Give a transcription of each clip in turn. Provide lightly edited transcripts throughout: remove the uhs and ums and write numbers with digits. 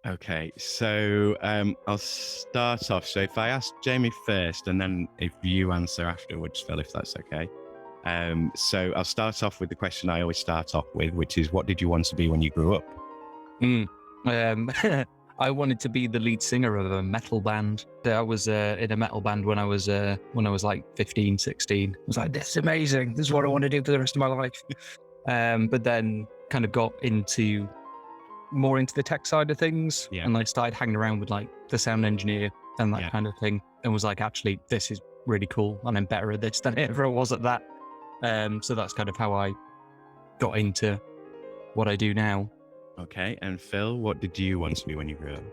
Okay, so I'll start off. So if I ask Jamie first, and then if you answer afterwards, Phil, if that's okay. So I'll start off with the question I always start off with, which is, what did you want to be when you grew up? Um, I wanted to be the lead singer of a metal band. I was in a metal band when I was like 15, 16. I was like, this is amazing. This is what I want to do for the rest of my life. But then kind of got more into the tech side of things, Yeah. and like started hanging around with like the sound engineer and that Yeah. kind of thing, and was like, actually, this is really cool, and I'm better at this than I ever was at that. So that's kind of how I got into what I do now. Okay, and Phil, what did you want to be when you grew up?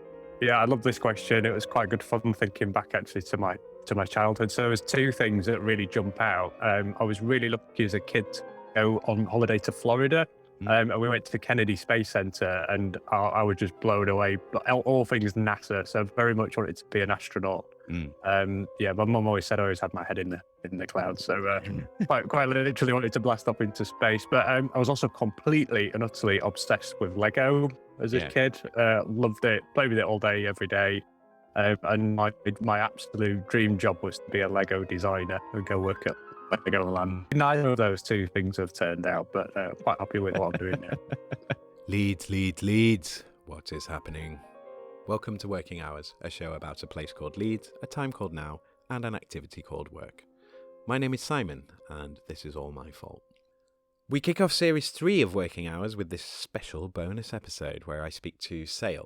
Yeah, I love this question. It was quite good fun thinking back actually to my childhood. So there was two things that really jump out. I was really lucky as a kid to go on holiday to Florida. And we went to the Kennedy Space Center, and I was just blown away. All things NASA, so I very much wanted to be an astronaut. Yeah, my mum always said I always had my head in the clouds, so quite literally wanted to blast up into space. But I was also completely and utterly obsessed with Lego as a kid. Loved it, played with it all day, every day. And my absolute dream job was to be a Lego designer and go work at Legoland. Neither of those two things have turned out, but quite happy with what I'm doing now. Leeds. What is happening? Welcome to Working Hours, a show about a place called Leeds, a time called now, and an activity called work. My name is Simon, and this is all my fault. We kick off Series 3 of Working Hours with this special bonus episode where I speak to Saye.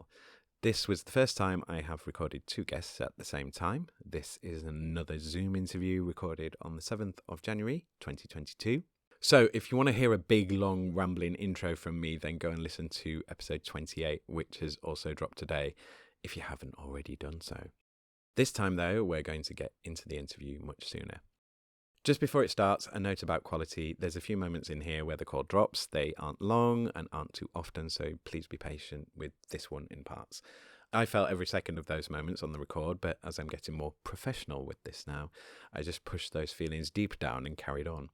This was the first time I have recorded two guests at the same time. This is another Zoom interview recorded on the 7th of January 2022. So if you want to hear a big, long, rambling intro from me, then go and listen to episode 28, which has also dropped today, if you haven't already done so. This time, though, we're going to get into the interview much sooner. Just before it starts, a note about quality. There's a few moments in here where the call drops. They aren't long and aren't too often, so please be patient with this one in parts. I felt every second of those moments on the record, but as I'm getting more professional with this now, I just pushed those feelings deep down and carried on.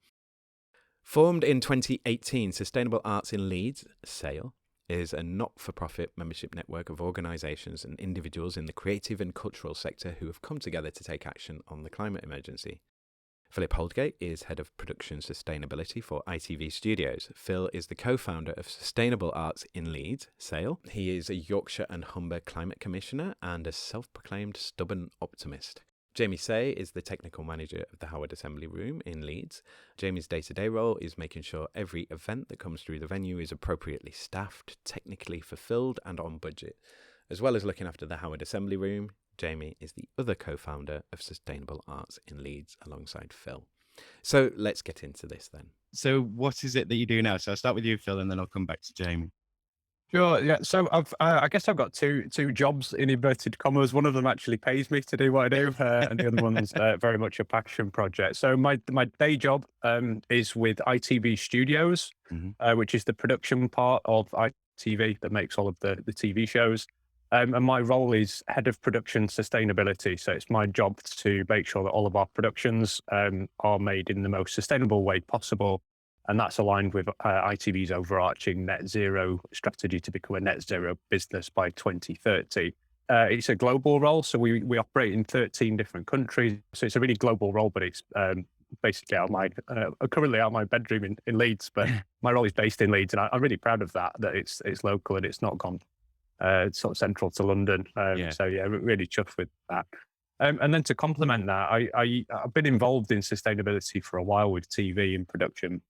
Formed in 2018, Sustainable Arts in Leeds, Saye, is a not-for-profit membership network of organisations and individuals in the creative and cultural sector who have come together to take action on the climate emergency. Philip Holdgate is Head of Production Sustainability for ITV Studios. Phil is the co-founder of Sustainable Arts in Leeds, Saye. He is a Yorkshire and Humber Climate Commissioner and a self-proclaimed stubborn optimist. Jamie Saye is the technical manager of the Howard Assembly Room in Leeds. Jamie's day-to-day role is making sure every event that comes through the venue is appropriately staffed, technically fulfilled and on budget. As well as looking after the Howard Assembly Room, Jamie is the other co-founder of Sustainable Arts in Leeds alongside Phil. So let's get into this then. So what is it that you do now? So I'll start with you, Phil, and then I'll come back to Jamie. Sure. Yeah. So I guess I've got two jobs in inverted commas. One of them actually pays me to do what I do, and the other one's very much a passion project. So my day job is with ITV Studios, which is the production part of ITV that makes all of the TV shows. And my role is head of production sustainability. So it's my job to make sure that all of our productions are made in the most sustainable way possible. And that's aligned with ITV's overarching net zero strategy to become a net zero business by 2030. It's a global role, so we operate in 13 different countries. So it's a really global role, but it's basically currently out of my bedroom in Leeds. But my role is based in Leeds, and I'm really proud of that it's local and it's not gone sort of central to London. So yeah, really chuffed with that. And then to complement that, I've been involved in sustainability for a while with TV and production.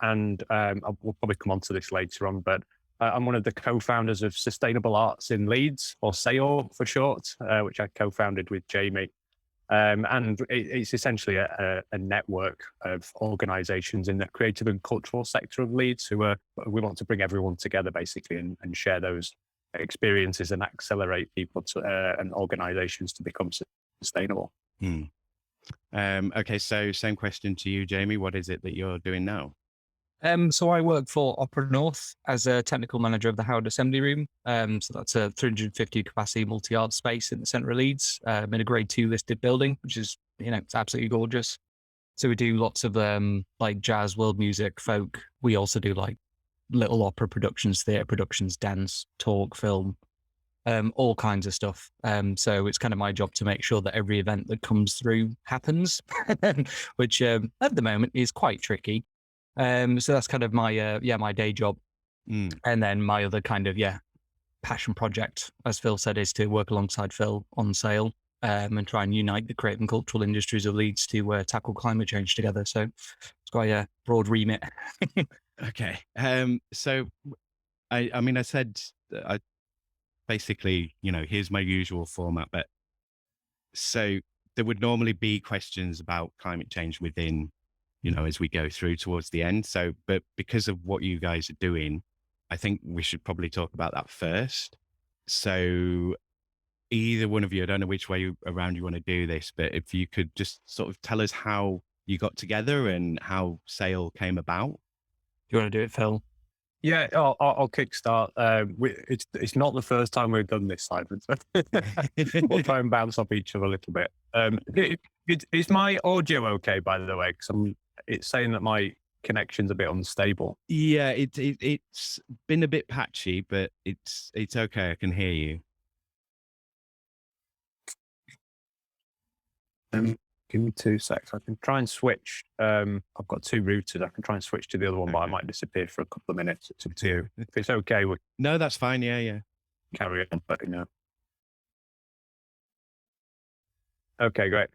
And we'll probably come on to this later on, but I'm one of the co-founders of Sustainable Arts in Leeds, or Saye for short, which I co-founded with Jamie. And it's essentially a network of organisations in the creative and cultural sector of Leeds we want to bring everyone together basically and share those experiences and accelerate people and organisations to become sustainable. Okay, so same question to you, Jamie. What is it that you're doing now? So I work for Opera North as a technical manager of the Howard Assembly Room. So that's a 350 capacity multi-art space in the centre of Leeds, in a grade 2 listed building, which is, it's absolutely gorgeous. So we do lots of like jazz, world music, folk. We also do like little opera productions, theatre productions, dance, talk, film, all kinds of stuff. So it's kind of my job to make sure that every event that comes through happens, which at the moment is quite tricky. So that's kind of my my day job. And then my other kind of passion project, as Phil said, is to work alongside Phil on Sale and try and unite the creative and cultural industries of Leeds to tackle climate change together. So it's quite a broad remit. Okay. So I mean, I said, I basically, here's my usual format, but so there would normally be questions about climate change within, as we go through towards the end. So, but because of what you guys are doing, I think we should probably talk about that first. So either one of you, I don't know which way around you want to do this, but if you could just sort of tell us how you got together and how Sale came about. Do you want to do it, Phil? Yeah, I'll kickstart. It's not the first time we've done this, Simon. So we'll try and bounce off each other a little bit. Is my audio okay, by the way? Because it's saying that my connection's a bit unstable. Yeah, it's been a bit patchy, but it's okay. I can hear you. Give me 2 seconds. I can try and switch. I've got 2 routers. I can try and switch to the other one, but I might disappear for a couple of minutes. It's up to you. If it's okay, we No, that's fine. Yeah. carry on. But Okay, great.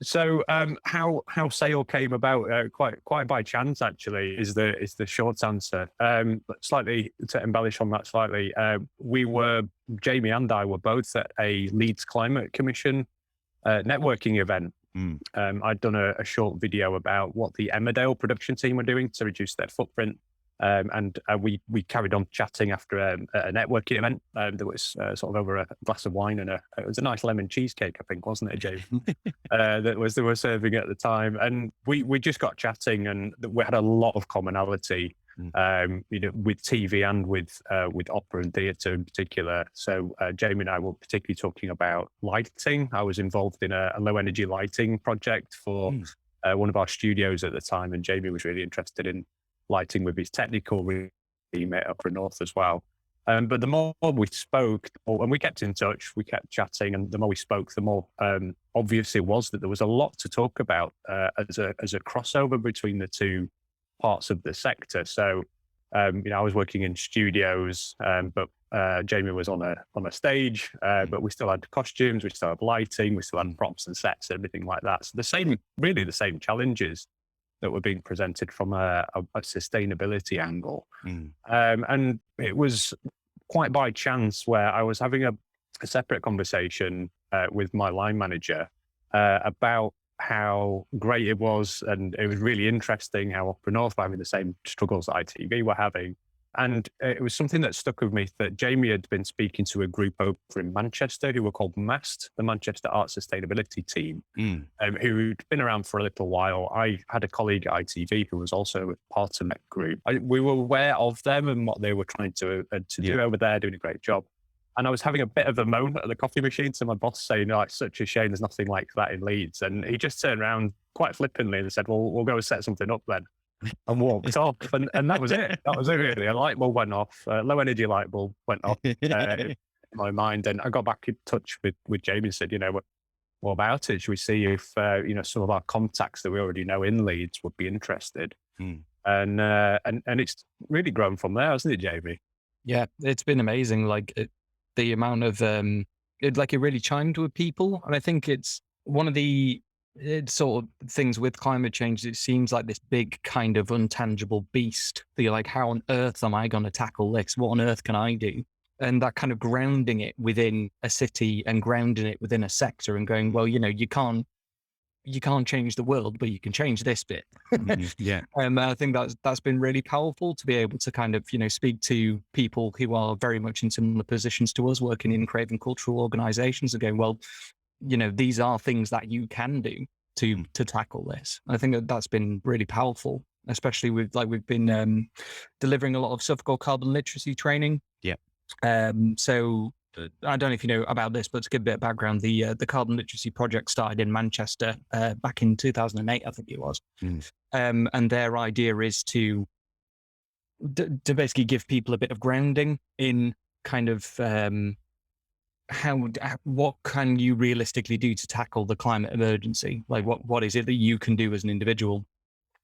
So, how Sale came about, quite by chance, actually, is the short answer. But slightly to embellish on that slightly, Jamie and I were both at a Leeds Climate Commission networking event. I'd done a short video about what the Emmerdale production team were doing to reduce their footprint. And we carried on chatting after a networking event. There was sort of over a glass of wine and it was a nice lemon cheesecake, I think, wasn't it, James? They were serving at the time, and we just got chatting, and we had a lot of commonality, with TV and with opera and theatre in particular. So Jamie and I were particularly talking about lighting. I was involved in a low energy lighting project for one of our studios at the time, and Jamie was really interested in lighting with his technical remit up north as well. But the more we spoke, and we kept in touch, we kept chatting, and the more we spoke, the more obvious it was that there was a lot to talk about as a crossover between the two parts of the sector. So, I was working in studios, but Jamie was on a stage, but we still had costumes, we still had lighting, we still had props and sets, everything like that. So the same challenges that were being presented from a sustainability angle. And it was quite by chance where I was having a separate conversation with my line manager about how great it was, and it was really interesting how Upper North were having the same struggles that ITV were having. And it was something that stuck with me, that Jamie had been speaking to a group over in Manchester who were called MAST, the Manchester Art Sustainability Team, who'd been around for a little while. I had a colleague at ITV who was also part of that group. We were aware of them and what they were trying to do over there, doing a great job. And I was having a bit of a moan at the coffee machine to my boss, saying, "Oh, it's such a shame there's nothing like that in Leeds." And he just turned around quite flippantly and said, "Well, we'll go set something up then." And walked off, and that was it. That was it, really. A light bulb went off, low energy light bulb went off in my mind, and I got back in touch with Jamie and said, what about it? Should we see if some of our contacts that we already know in Leeds would be interested? And it's really grown from there, hasn't it, Jamie? Yeah, it's been amazing. The amount of it really chimed with people, and I think it's one of the sort of things with climate change. It seems like this big kind of untangible beast that you're like, how on earth am I going to tackle this? What on earth can I do? And that kind of grounding it within a city and grounding it within a sector and going, well, you can't change the world, but you can change this bit. Yeah. I think that's been really powerful to be able to kind of, speak to people who are very much in similar positions to us, working in creative and cultural organizations, and going, well, these are things that you can do to tackle this. I think that's been really powerful, especially with we've been delivering a lot of stuff called carbon literacy training. Yeah. So I don't know if you know about this, but to give a bit of background, the Carbon Literacy Project started in Manchester back in 2008, I think it was. And their idea is to basically give people a bit of grounding in kind of what can you realistically do to tackle the climate emergency? Like what is it that you can do as an individual?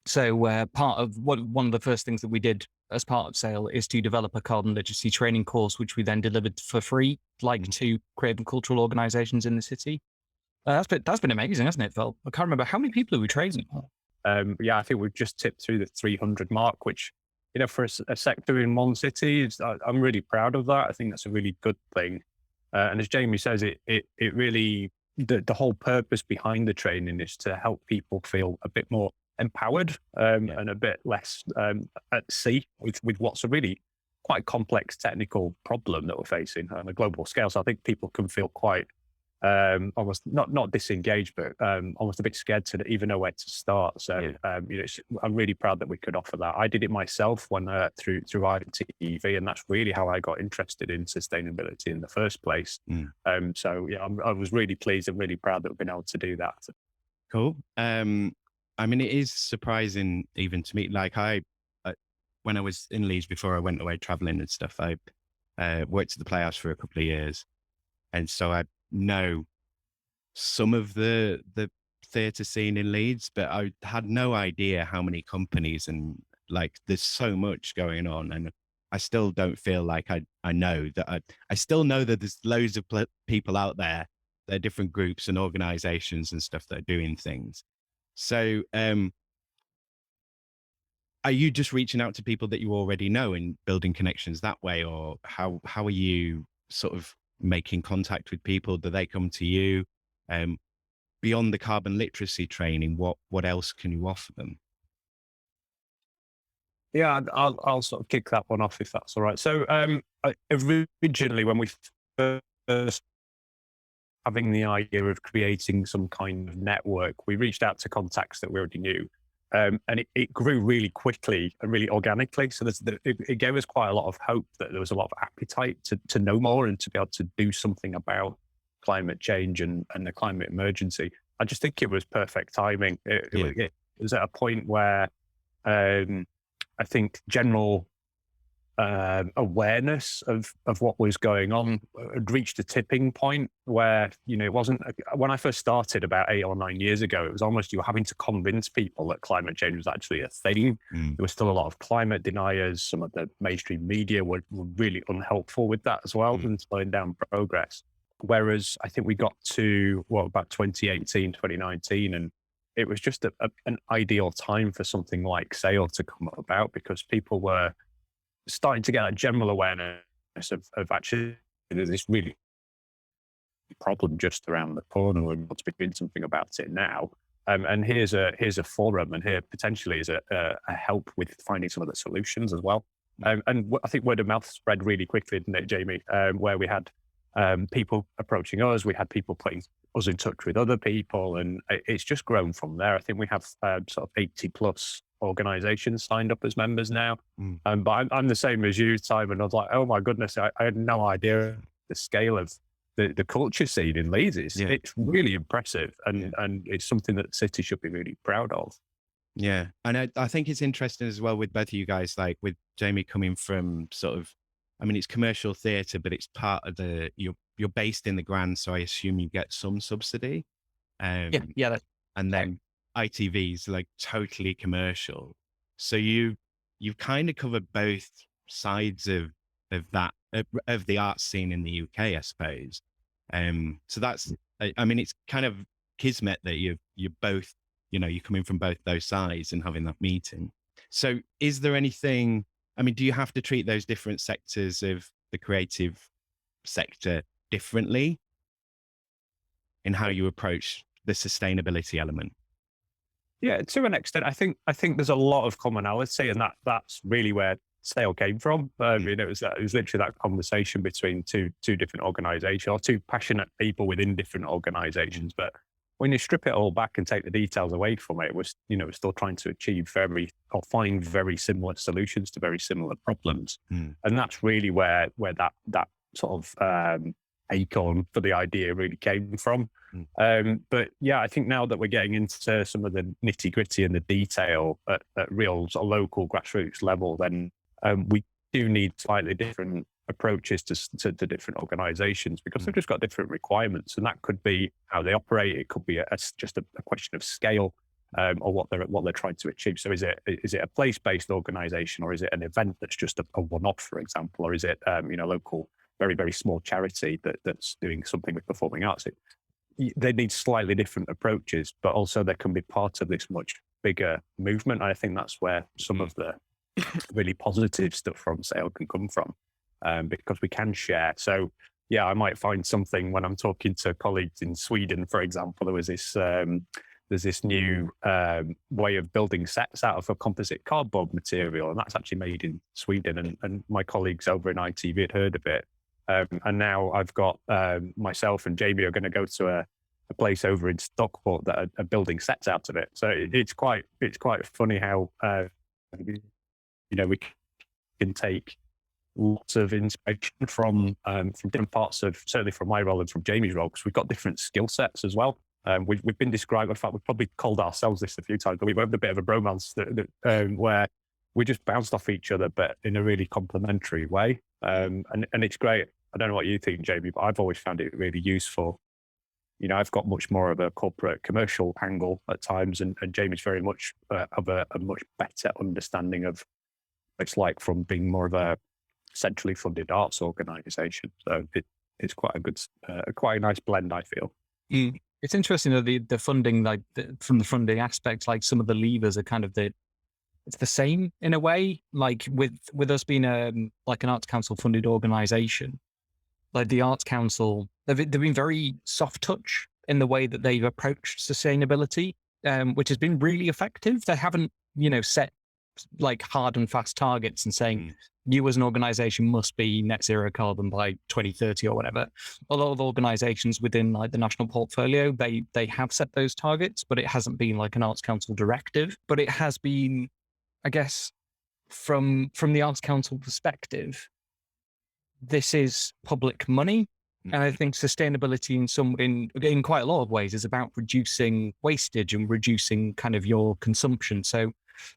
So one of the first things that we did as part of Sale is to develop a carbon literacy training course, which we then delivered for free, like to creative and cultural organisations in the city. That's been amazing, hasn't it, Phil? I can't remember how many people are we training. Yeah, I think we've just tipped through the 300 mark, which, for a sector in one city, I'm really proud of that. I think that's a really good thing. And as Jamie says, it really, the whole purpose behind the training is to help people feel a bit more empowered and a bit less at sea with what's a really quite complex technical problem that we're facing on a global scale. So I think people can feel quite almost not disengaged, but almost a bit scared to even know where to start. So I'm really proud that we could offer that. I did it myself when through ITV, and that's really how I got interested in sustainability in the first place. So I was really pleased and really proud that we've been able to do that. Cool. I mean, it is surprising even to me. Like when I was in Leeds before I went away traveling and stuff, I worked at the Playhouse for a couple of years, and so I know some of the theatre scene in Leeds, but I had no idea how many companies and like there's so much going on, and I still don't feel like I know that I still know that there's loads of people out there. There are different groups and organizations and stuff that are doing things. So are you just reaching out to people that you already know and building connections that way, or how are you sort of making contact with people? Do they come to you? Beyond the carbon literacy training, what else can you offer them? Yeah, I'll sort of kick that one off if that's all right. So originally, when we first having the idea of creating some kind of network, we reached out to contacts that we already knew. And it grew really quickly and really organically. So it gave us quite a lot of hope that there was a lot of appetite to know more and to be able to do something about climate change and the climate emergency. I just think it was perfect timing. It was at a point where I think general awareness of what was going on had reached a tipping point where, it wasn't, when I first started about 8 or 9 years ago, it was almost you were having to convince people that climate change was actually a thing. There was still a lot of climate deniers. Some of the mainstream media were really unhelpful with that as well and slowing down progress. Whereas I think we got to, about 2018, 2019, and it was just an ideal time for something like Sale to come about because people were starting to get a general awareness of actually this really problem just around the corner. We're able to be doing something about it now. And here's a forum, and here potentially is a help with finding some of the solutions as well. And I think word of mouth spread really quickly, didn't it, Jamie? Where we had people approaching us, we had people putting us in touch with other people, and it's just grown from there. I think we have sort of 80 plus organizations signed up as members now. But I'm the same as you, Simon. I was like, oh my goodness, I had no idea the scale of the culture scene in Leeds. It's really impressive, and it's something that the city should be really proud of. Yeah. And I think it's interesting as well with both of you guys, like with Jamie coming from sort of, I mean, it's commercial theatre, but it's part of you're based in the Grand, so I assume you get some subsidy. Yeah. And then ITV's like totally commercial. So you've kind of covered both sides of that, of the art scene in the UK, I suppose. So that's, I mean, it's kind of kismet that you're both, you're coming from both those sides and having that meeting. So is there anything, I mean, do you have to treat those different sectors of the creative sector differently in how you approach the sustainability element? Yeah, to an extent, I think there's a lot of commonality, and that's really where Sale came from. It was literally that conversation between two different organisations, or two passionate people within different organisations. But when you strip it all back and take the details away from it, we're still trying to achieve find very similar solutions to very similar problems, and that's really where that sort of acorn for the idea really came from. But yeah, I think now that we're getting into some of the nitty gritty and the detail at real sort of local grassroots level, then we do need slightly different approaches to different organizations, because they've just got different requirements, and that could be how they operate. It could be just a question of scale, or what they're trying to achieve. So is it a place-based organization, or is it an event that's just a one-off, for example, or is it local, very, very small charity that's doing something with performing arts? They need slightly different approaches, but also they can be part of this much bigger movement. I think that's where some of the really positive stuff from Sale can come from, because we can share. So yeah, I might find something when I'm talking to colleagues in Sweden, for example. There's this new way of building sets out of a composite cardboard material, and that's actually made in Sweden. And my colleagues over in ITV had heard of it. And now I've got myself and Jamie are going to go to a place over in Stockport that are building sets out of it. So it's quite funny how we can take lots of inspiration from different parts of, certainly from my role and from Jamie's role, because we've got different skill sets as well. We've been described, in fact, we've probably called ourselves this a few times, but we've had a bit of a bromance where we just bounced off each other, but in a really complementary way. And it's great. I don't know what you think, Jamie, but I've always found it really useful. I've got much more of a corporate commercial angle at times, and Jamie's very much of a much better understanding of what it's like from being more of a centrally funded arts organisation. So it's quite a nice blend, I feel. It's interesting that the funding, from the funding aspect, like some of the levers are kind of it's the same in a way. Like with us being like an Arts Council funded organisation, like the Arts Council, they've been very soft touch in the way that they've approached sustainability, which has been really effective. They haven't, set like hard and fast targets and saying you as an organization must be net zero carbon by 2030 or whatever. A lot of organizations within like the national portfolio, they have set those targets, but it hasn't been like an Arts Council directive. But it has been, I guess, from the Arts Council perspective, this is public money. And I think sustainability in quite a lot of ways is about reducing wastage and reducing kind of your consumption. So,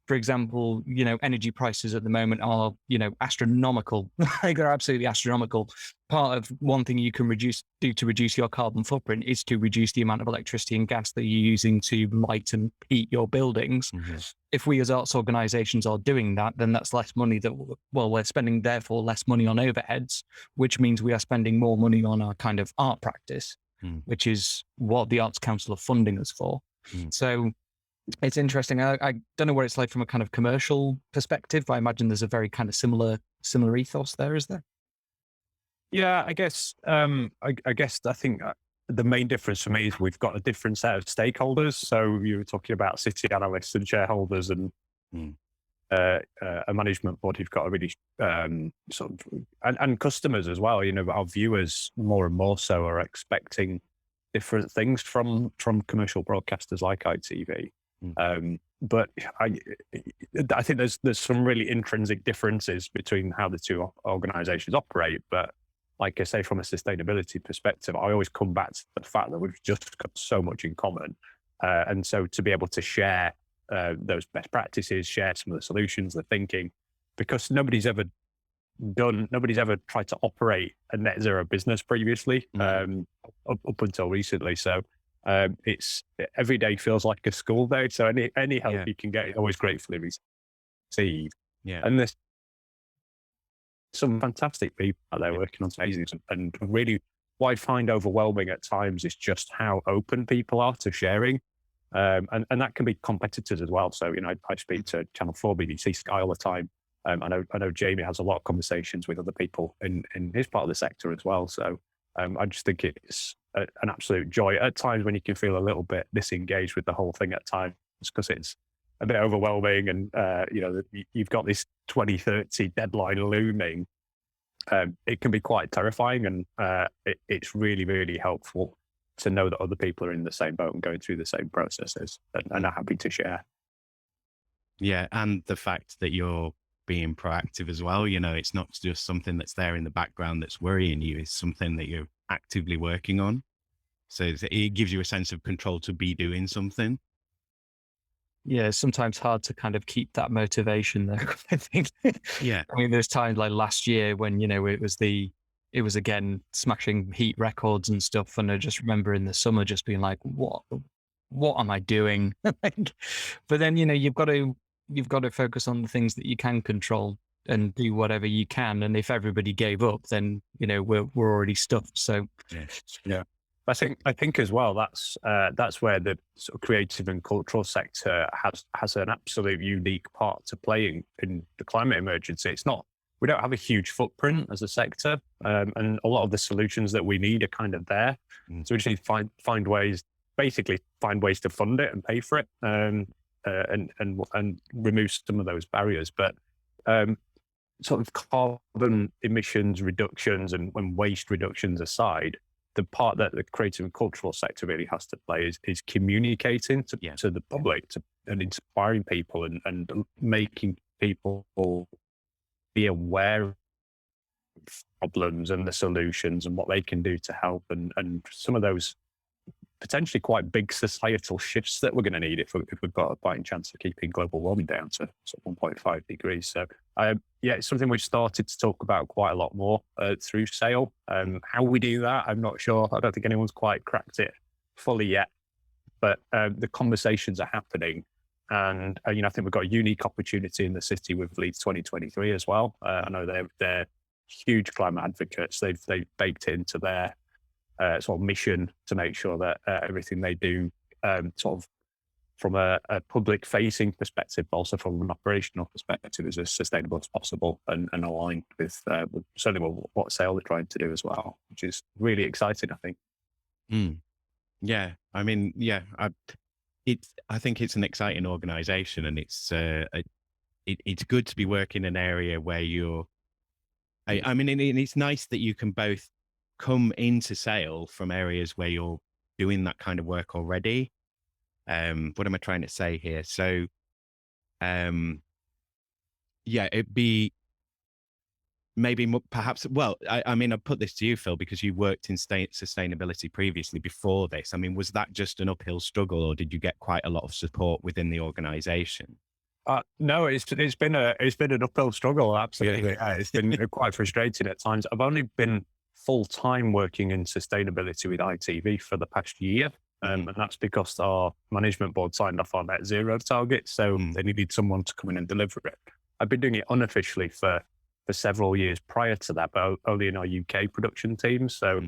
for example, energy prices at the moment are, astronomical. Like they're absolutely astronomical. Part of one thing you can do to reduce your carbon footprint is to reduce the amount of electricity and gas that you're using to light and heat your buildings. Mm-hmm. If we as arts organisations are doing that, then that's less money we're spending, therefore less money on overheads, which means we are spending more money on our kind of art practice, which is what the Arts Council are funding us for. So it's interesting. I don't know what it's like from a kind of commercial perspective, but I imagine there's a very kind of similar ethos there, is there? Yeah, I guess. I think the main difference for me is we've got a different set of stakeholders. So you were talking about city analysts and shareholders and a management board. You've got a really sort of and customers as well. Our viewers more and more so are expecting different things from commercial broadcasters like ITV. But I think there's some really intrinsic differences between how the two organisations operate. But like I say, from a sustainability perspective, I always come back to the fact that we've just got so much in common. And so to be able to share those best practices, share some of the solutions, the thinking, because nobody's ever tried to operate a net zero business previously, up until recently. So it's every day feels like a school day. So any help you can get is always gratefully received. Yeah. And there's some fantastic people out there working on amazing, and really what I find overwhelming at times is just how open people are to sharing. And that can be competitors as well. So, I speak to Channel 4, BBC, Sky all the time. I know Jamie has a lot of conversations with other people in his part of the sector as well. So I just think it's an absolute joy at times when you can feel a little bit disengaged with the whole thing at times, because it's a bit overwhelming, and you've got this 2030 deadline looming. It can be quite terrifying, and it's really, really helpful to know that other people are in the same boat and going through the same processes and are happy to share. Yeah, and the fact that you're being proactive as well. It's not just something that's there in the background that's worrying you. It's something that you're actively working on. So it gives you a sense of control to be doing something. it's sometimes hard to kind of keep that motivation there. I think. Yeah. I mean, there's times like last year when, it was again smashing heat records and stuff. And I just remember in the summer just being like, what am I doing? Like, but then, you've got to focus on the things that you can control and do whatever you can. And if everybody gave up, then, we're already stuffed. So Yeah. I think as well, that's where the sort of creative and cultural sector has an absolute unique part to play in the climate emergency. We don't have a huge footprint as a sector, and a lot of the solutions that we need are kind of there. So we just need to find ways to fund it and pay for it, and remove some of those barriers. But sort of carbon emissions reductions and waste reductions aside, the part that the creative and cultural sector really has to play is communicating to the public, and inspiring people and making people be aware of problems and the solutions and what they can do to help, and some of those potentially quite big societal shifts that we're going to need if we've got a fighting chance of keeping global warming down to 1.5 degrees. So it's something we've started to talk about quite a lot more through Sayle. How we do that, I'm not sure. I don't think anyone's quite cracked it fully yet, but the conversations are happening. And I think we've got a unique opportunity in the city with Leeds 2023 as well. I know they're huge climate advocates. They've baked it into their sort of mission to make sure that everything they do, sort of from a public facing perspective, but also from an operational perspective, is as sustainable as possible and aligned with certainly what Sayle are trying to do as well, which is really exciting, I think. Yeah, I mean, I think it's an exciting organisation, and it's good to be working in an area where you're. I mean, it's nice that you can both come into Sayle from areas where you're doing that kind of work already. What am I trying to say here? So, it'd be maybe perhaps. Well, I mean, I'll put this to you, Phil, because you worked in sustainability previously before this. I mean, was that just an uphill struggle, or did you get quite a lot of support within the organisation? No, it's been an uphill struggle. Absolutely, it's been quite frustrating at times. I've only been full-time working in sustainability with ITV for the past year, and that's because our management board signed off our net zero target, so they needed someone to come in and deliver it. I've been doing it unofficially for several years prior to that, but only in our UK production team. So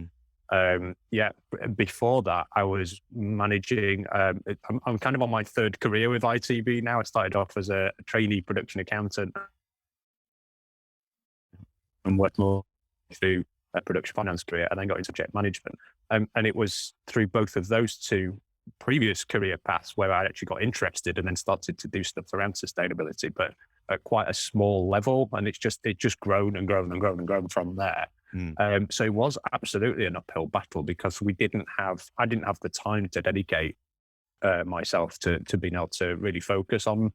before that, I was managing. I'm kind of on my third career with ITV now. I started off as a trainee production accountant and worked more through a production finance career, and then got into project management. And it was through both of those two previous career paths where I actually got interested and then started to do stuff around sustainability, but at quite a small level. And it just grown and grown and grown and grown from there. So it was absolutely an uphill battle because I didn't have the time to dedicate myself to being able to really focus on,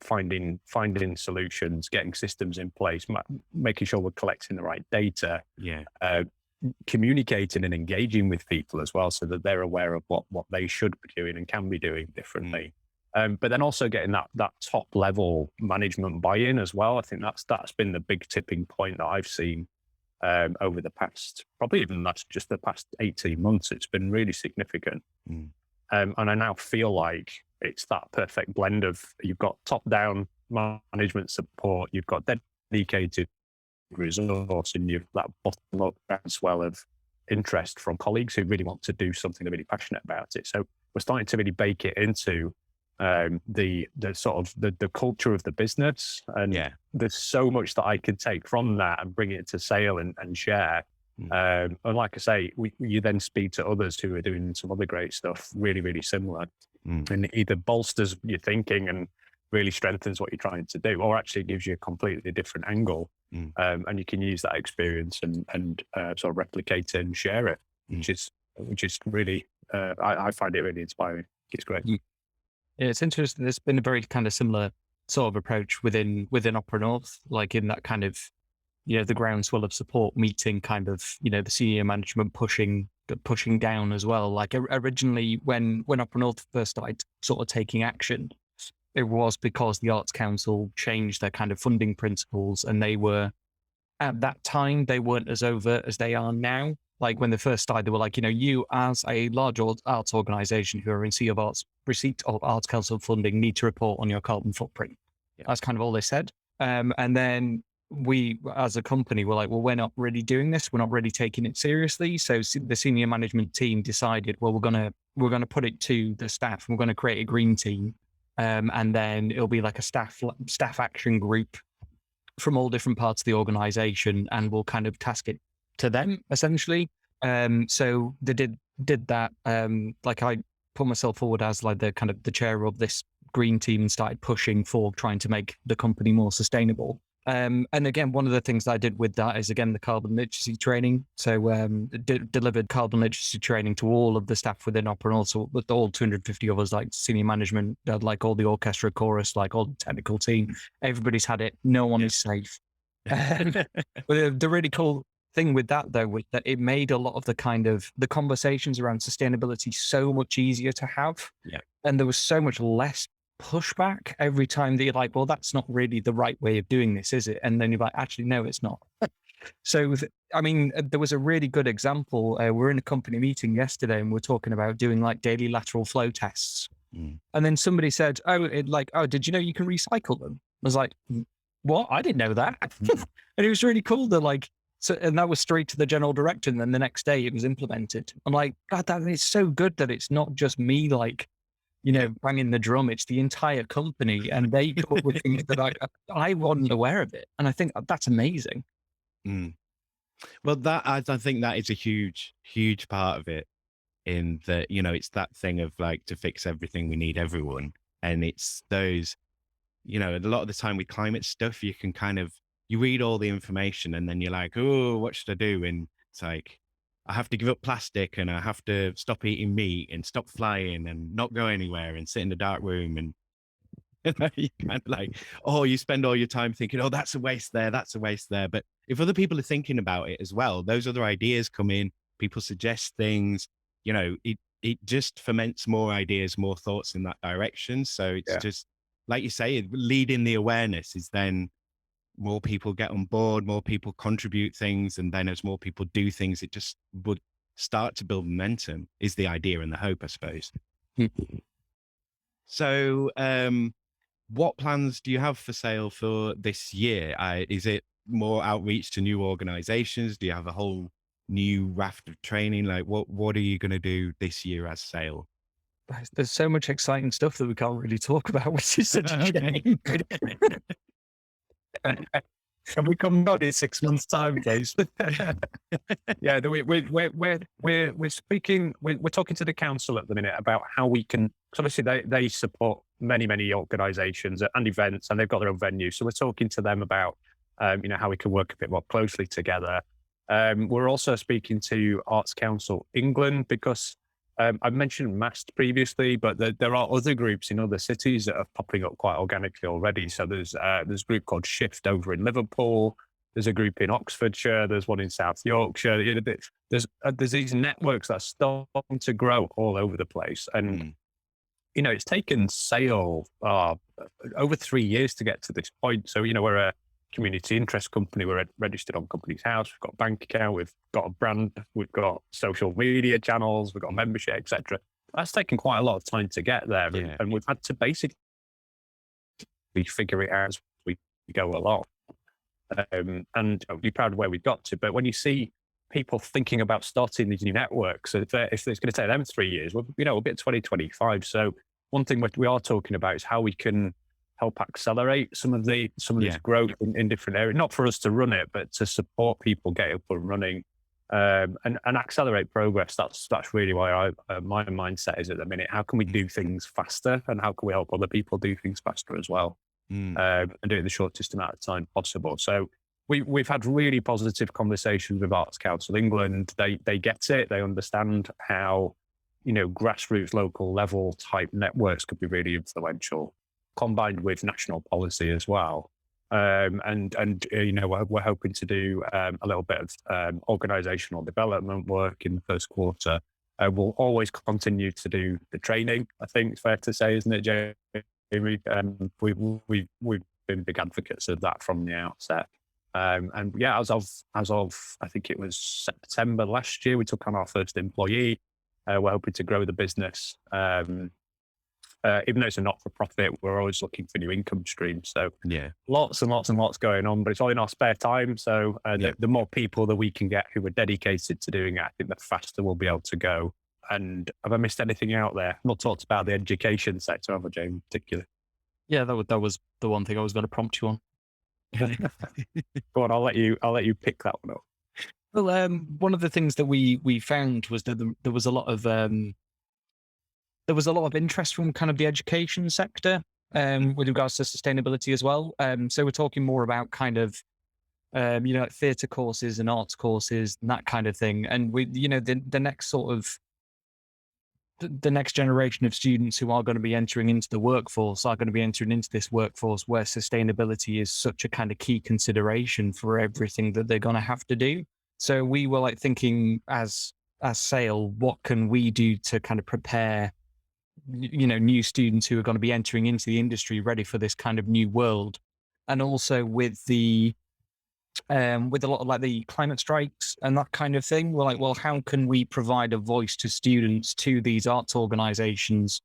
finding solutions, getting systems in place, making sure we're collecting the right data, communicating and engaging with people as well, so that they're aware of what they should be doing and can be doing differently. But then also getting that top level management buy-in as well. I think that's been the big tipping point that I've seen over the past, probably even that's just the past 18 months. It's been really significant. And I now feel like it's that perfect blend of, you've got top-down management support, you've got dedicated resource, and you've that bottom-up groundswell of interest from colleagues who really want to do something, they're really passionate about it. So we're starting to really bake it into the sort of the culture of the business, and there's so much that I can take from that and bring it to Sayle and share. And like I say, you then speak to others who are doing some other great stuff, really, really similar, and it either bolsters your thinking and really strengthens what you're trying to do, or actually gives you a completely different angle, and you can use that experience and sort of replicate it and share it, which is really, I find it really inspiring. It's great. Yeah, it's interesting. There's been a very kind of similar sort of approach within Opera North, like in that kind of, the groundswell of support meeting kind of, the senior management pushing pushing down as well. Like originally, when Opera North first started sort of taking action, it was because the Arts Council changed their kind of funding principles, and they were, at that time, they weren't as overt as they are now. Like when they first started, they were like, you as a large arts organisation who are in receipt of Arts Council funding need to report on your carbon footprint. Yeah. That's kind of all they said. And then we, as a company, were like, well, we're not really doing this. We're not really taking it seriously. So the senior management team decided, well, we're gonna put it to the staff. We're going to create a green team, and then it'll be like a staff action group from all different parts of the organisation, and we'll kind of task it to them essentially. So they did that. Like I put myself forward as like the chair of this green team and started pushing for trying to make the company more sustainable. And again, one of the things that I did with that is, again, the carbon literacy training. So delivered carbon literacy training to all of the staff within Opera, and also with all 250 of us, like senior management, like all the orchestra, chorus, like all the technical team. Everybody's had it. No one is safe. But the really cool thing with that, though, was that it made a lot of the conversations around sustainability so much easier to have. Yeah. And there was so much less pushback every time that you're like, well, that's not really the right way of doing this, is it? And then you're like, actually, no, it's not. So, I mean, there was a really good example. We're in a company meeting yesterday and we're talking about doing like daily lateral flow tests. And then somebody said, did you know you can recycle them? I was like, what? I didn't know that. And it was really cool. And that was straight to the general director. And then the next day it was implemented. I'm like, God, it's so good that it's not just me, banging the drum. It's the entire company, and they come up with things that I wasn't aware of it. And I think that's amazing. Well, I think that is a huge, huge part of it, in that, it's that thing of like, to fix everything, we need everyone. And it's those, a lot of the time with climate stuff, you can you read all the information and then you're like, oh, what should I do? And it's like, I have to give up plastic, and I have to stop eating meat and stop flying and not go anywhere and sit in a dark room. And you kind of like, you spend all your time thinking, oh, that's a waste there, that's a waste there. But if other people are thinking about it as well, those other ideas come in, people suggest things, it just foments more ideas, more thoughts in that direction. So it's just, like you say, leading the awareness is then more people get on board, more people contribute things. And then as more people do things, it just would start to build momentum, is the idea and the hope, I suppose. So what plans do you have for Sale for this year? Is it more outreach to new organizations? Do you have a whole new raft of training? Like what are you going to do this year as Sale? There's so much exciting stuff that we can't really talk about, which is such a shame. Can we come back in 6 months' time, please? Yeah, we're speaking. We're talking to the council at the minute about how we can. Because obviously they support many organisations and events, and they've got their own venue. So we're talking to them about how we can work a bit more closely together. We're also speaking to Arts Council England, because I've mentioned MAST previously, but there are other groups in other cities that are popping up quite organically already. So there's a group called Shift over in Liverpool. There's a group in Oxfordshire. There's one in South Yorkshire. There's these networks that are starting to grow all over the place. And, it's taken Sale over 3 years to get to this point. So, we're a community interest company. We're registered on Companies House. We've got a bank account. We've got a brand. We've got social media channels. We've got a membership, etc. That's taken quite a lot of time to get there, and we've had to basically figure it out as we go along. And be proud of where we've got to. But when you see people thinking about starting these new networks, if it's going to take them 3 years, we'll be at 2025. So one thing we are talking about is how we can help accelerate some of this growth in different areas, not for us to run it, but to support people get up and running, and accelerate progress. That's really why my mindset is at the minute. How can we do things faster, and how can we help other people do things faster as well, and do it in the shortest amount of time possible? So we've had really positive conversations with Arts Council England. They get it. They understand how grassroots, local level type networks could be really influential, combined with national policy as well. And we're hoping to do a little bit of organizational development work in the first quarter. We'll always continue to do the training, I think it's fair to say, isn't it, Jamie? We've been big advocates of that from the outset. And yeah, as of I think it was September last year, we took on our first employee. We're hoping to grow the business. Even though it's a not-for-profit, we're always looking for new income streams. So Yeah. lots and lots and lots going on, but it's all in our spare time. So the more people that we can get who are dedicated to doing it, I think the faster we'll be able to go. And have I missed anything out there? Not talked about the education sector, have I, James, in particular? Yeah, that was the one thing I was going to prompt you on. Go on, I'll let you pick that one up. Well, one of the things that we found was that there was a lot of interest from kind of the education sector with regards to sustainability as well. So we're talking more about kind of like theatre courses and arts courses and that kind of thing. And we, the next sort of the next generation of students who are going to be entering into the workforce are going to be entering into this workforce where sustainability is such a kind of key consideration for everything that they're going to have to do. So we were like thinking as Sale, what can we do to kind of prepare, new students who are going to be entering into the industry ready for this kind of new world. And also with a lot of like the climate strikes and that kind of thing, we're like, well, how can we provide a voice to students, to these arts organizations?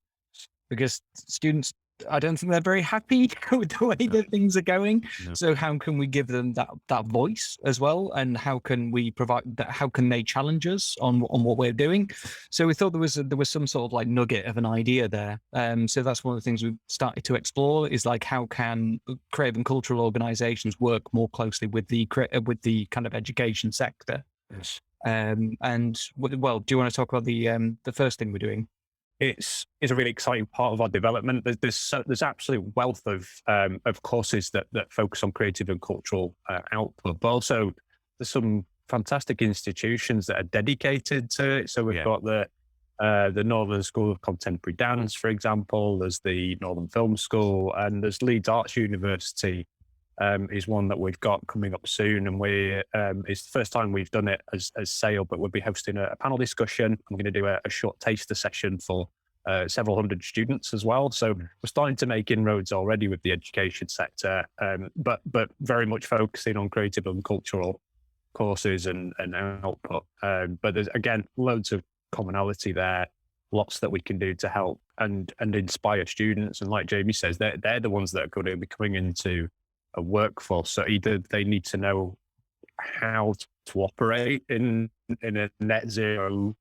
Because students, I don't think they're very happy with the way that things are going. No. So how can we give them that voice as well? And how can we provide that? How can they challenge us on what we're doing? So we thought there was some sort of like nugget of an idea there. So that's one of the things we've started to explore is like, how can creative and cultural organizations work more closely with the kind of education sector? Yes. And well, do you want to talk about the first thing we're doing? It's a really exciting part of our development. There's absolute wealth of courses that focus on creative and cultural output, but also there's some fantastic institutions that are dedicated to it. So we've got the Northern School of Contemporary Dance, for example. There's the Northern Film School, and there's Leeds Arts University is one that we've got coming up soon. And it's the first time we've done it as Sale, but we'll be hosting a panel discussion. I'm going to do a short taster session for several hundred students as well. So we're starting to make inroads already with the education sector, but very much focusing on creative and cultural courses and output. But there's, again, loads of commonality there, lots that we can do to help and inspire students. And like Jamie says, they're the ones that are going to be coming into a workforce. So either they need to know how to operate in a net zero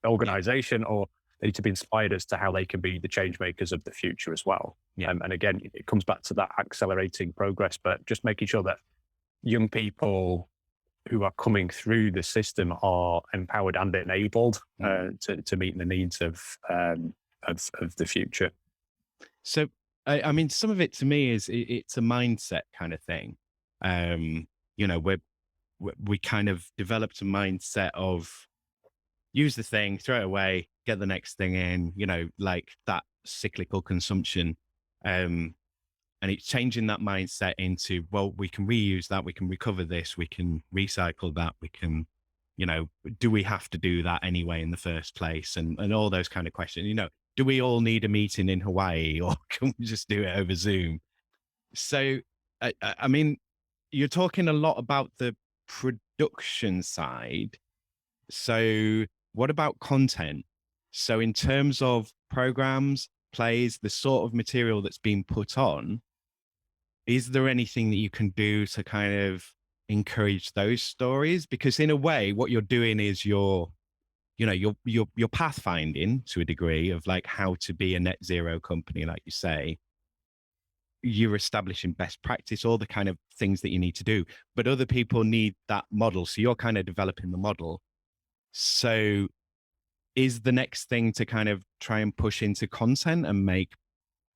organization, or they need to be inspired as to how they can be the change makers of the future as well. And again, it comes back to that accelerating progress, but just making sure that young people who are coming through the system are empowered and enabled to meet the needs of the future. So, I mean, some of it to me is it's a mindset kind of thing. We kind of developed a mindset of use the thing, throw it away, get the next thing in, like that cyclical consumption. And it's changing that mindset into, well, we can reuse that, we can recover this, we can recycle that, we can, do we have to do that anyway in the first place? And all those kind of questions, do we all need a meeting in Hawaii, or can we just do it over Zoom? So, I mean, you're talking a lot about the production side. So what about content? So in terms of programs, plays, the sort of material that's being put on, is there anything that you can do to kind of encourage those stories? Because in a way, what you're doing is you're pathfinding to a degree of like how to be a net zero company, like you say. You're establishing best practice, all the kind of things that you need to do, but other people need that model. So you're kind of developing the model. So is the next thing to kind of try and push into content and make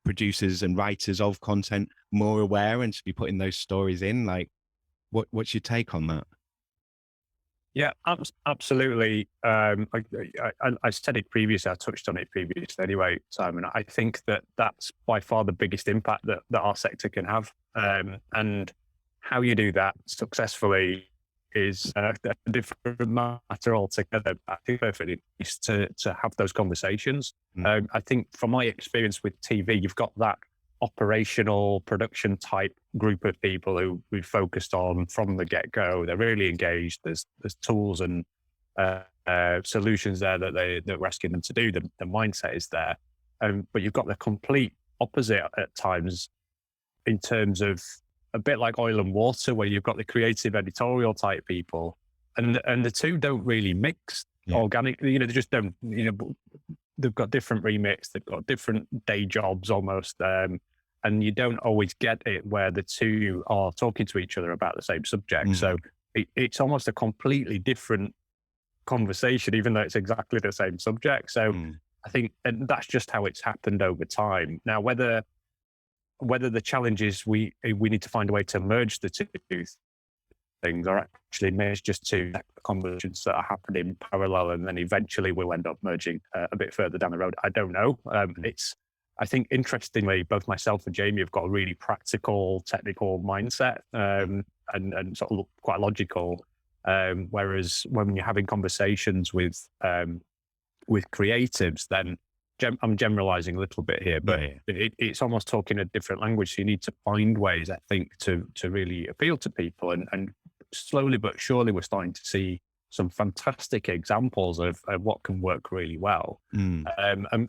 producers and writers of content more aware and to be putting those stories in? Like, what's your take on that? Yeah, absolutely. I said it previously. I touched on it previously anyway, Simon. I think that that's by far the biggest impact that our sector can have. And how you do that successfully is a different matter altogether. I think perfectly is to have those conversations. I think from my experience with TV, you've got that operational production type group of people who we focused on from the get-go. They're really engaged. There's tools and solutions there that we're asking them to do. The mindset is there, but you've got the complete opposite at times in terms of a bit like oil and water, where you've got the creative editorial type people, and the two don't really mix organically. They just don't. They've got different remits. They've got different day jobs almost. And you don't always get it where the two are talking to each other about the same subject. So it's almost a completely different conversation, even though it's exactly the same subject. So I think, and that's just how it's happened over time. Now, whether the challenge is we need to find a way to merge the two things, or actually merge just two conversations that are happening parallel, and then eventually we'll end up merging a bit further down the road. I don't know. I think, interestingly, both myself and Jamie have got a really practical, technical mindset, and sort of quite logical. Whereas when you're having conversations with creatives, then I'm generalizing a little bit here, but it's almost talking a different language. So you need to find ways, I think, to really appeal to people. And slowly but surely, we're starting to see some fantastic examples of what can work really well, and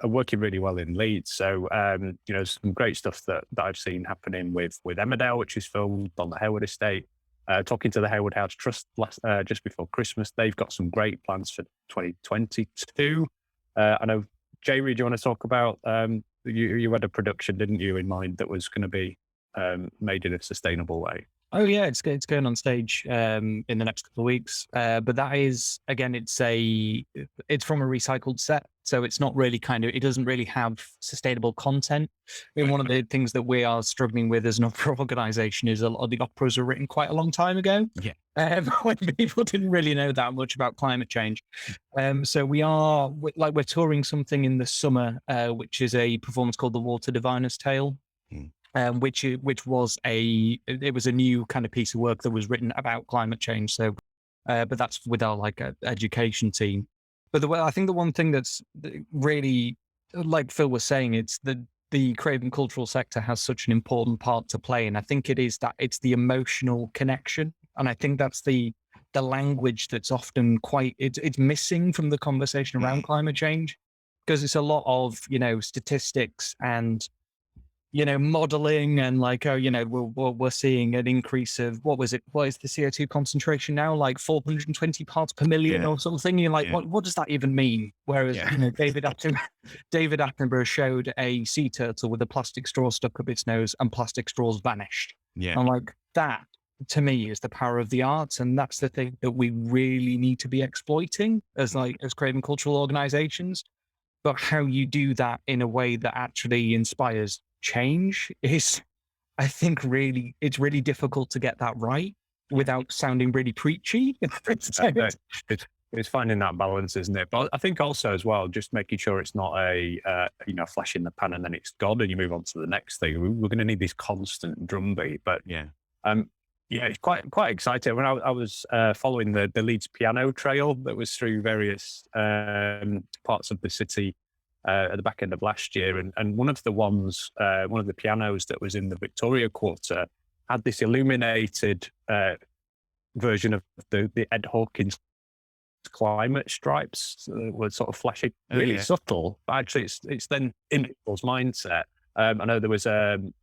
working really well in Leeds. So, some great stuff that I've seen happening with Emmerdale, which is filmed on the Howard estate. Talking to the Howard House Trust just before Christmas, they've got some great plans for 2022. I know, Jamie, do you want to talk about, you had a production, didn't you, in mind that was going to be made in a sustainable way? Oh yeah, it's going on stage in the next couple of weeks. But that is, again, it's from a recycled set, so it's not really it doesn't really have sustainable content. I mean, one of the things that we are struggling with as an opera organisation is a lot of the operas were written quite a long time ago. Yeah. When people didn't really know that much about climate change. So we're touring something in the summer, which is a performance called The Water Diviner's Tale. Which was a new kind of piece of work that was written about climate change. So, but that's with our education team. But I think the one thing that's really, like Phil was saying, it's the creative and cultural sector has such an important part to play, and I think it's the emotional connection, and I think that's the language that's often it's missing from the conversation around climate change, because it's a lot of statistics and modeling and we're seeing an increase of, what is the CO2 concentration now? Like 420 parts per million or something. You're like, what does that even mean? Whereas, David Attenborough showed a sea turtle with a plastic straw stuck up its nose and plastic straws vanished. Yeah. I'm like, that to me is the power of the arts. And that's the thing that we really need to be exploiting as creative and cultural organizations. But how you do that in a way that actually inspires change is, I think, it's really difficult to get that right without sounding really preachy. It's finding that balance, isn't it? But I think also as well, just making sure it's not a flash in the pan and then it's gone and you move on to the next thing. We're going to need this constant drumbeat. But it's quite exciting. When I was following the Leeds piano trail that was through various parts of the city at the back end of last year, and one of the pianos that was in the Victoria Quarter had this illuminated version of the Ed Hawkins climate stripes that were sort of flashing, really subtle, but actually it's then in people's mindset. I know there was an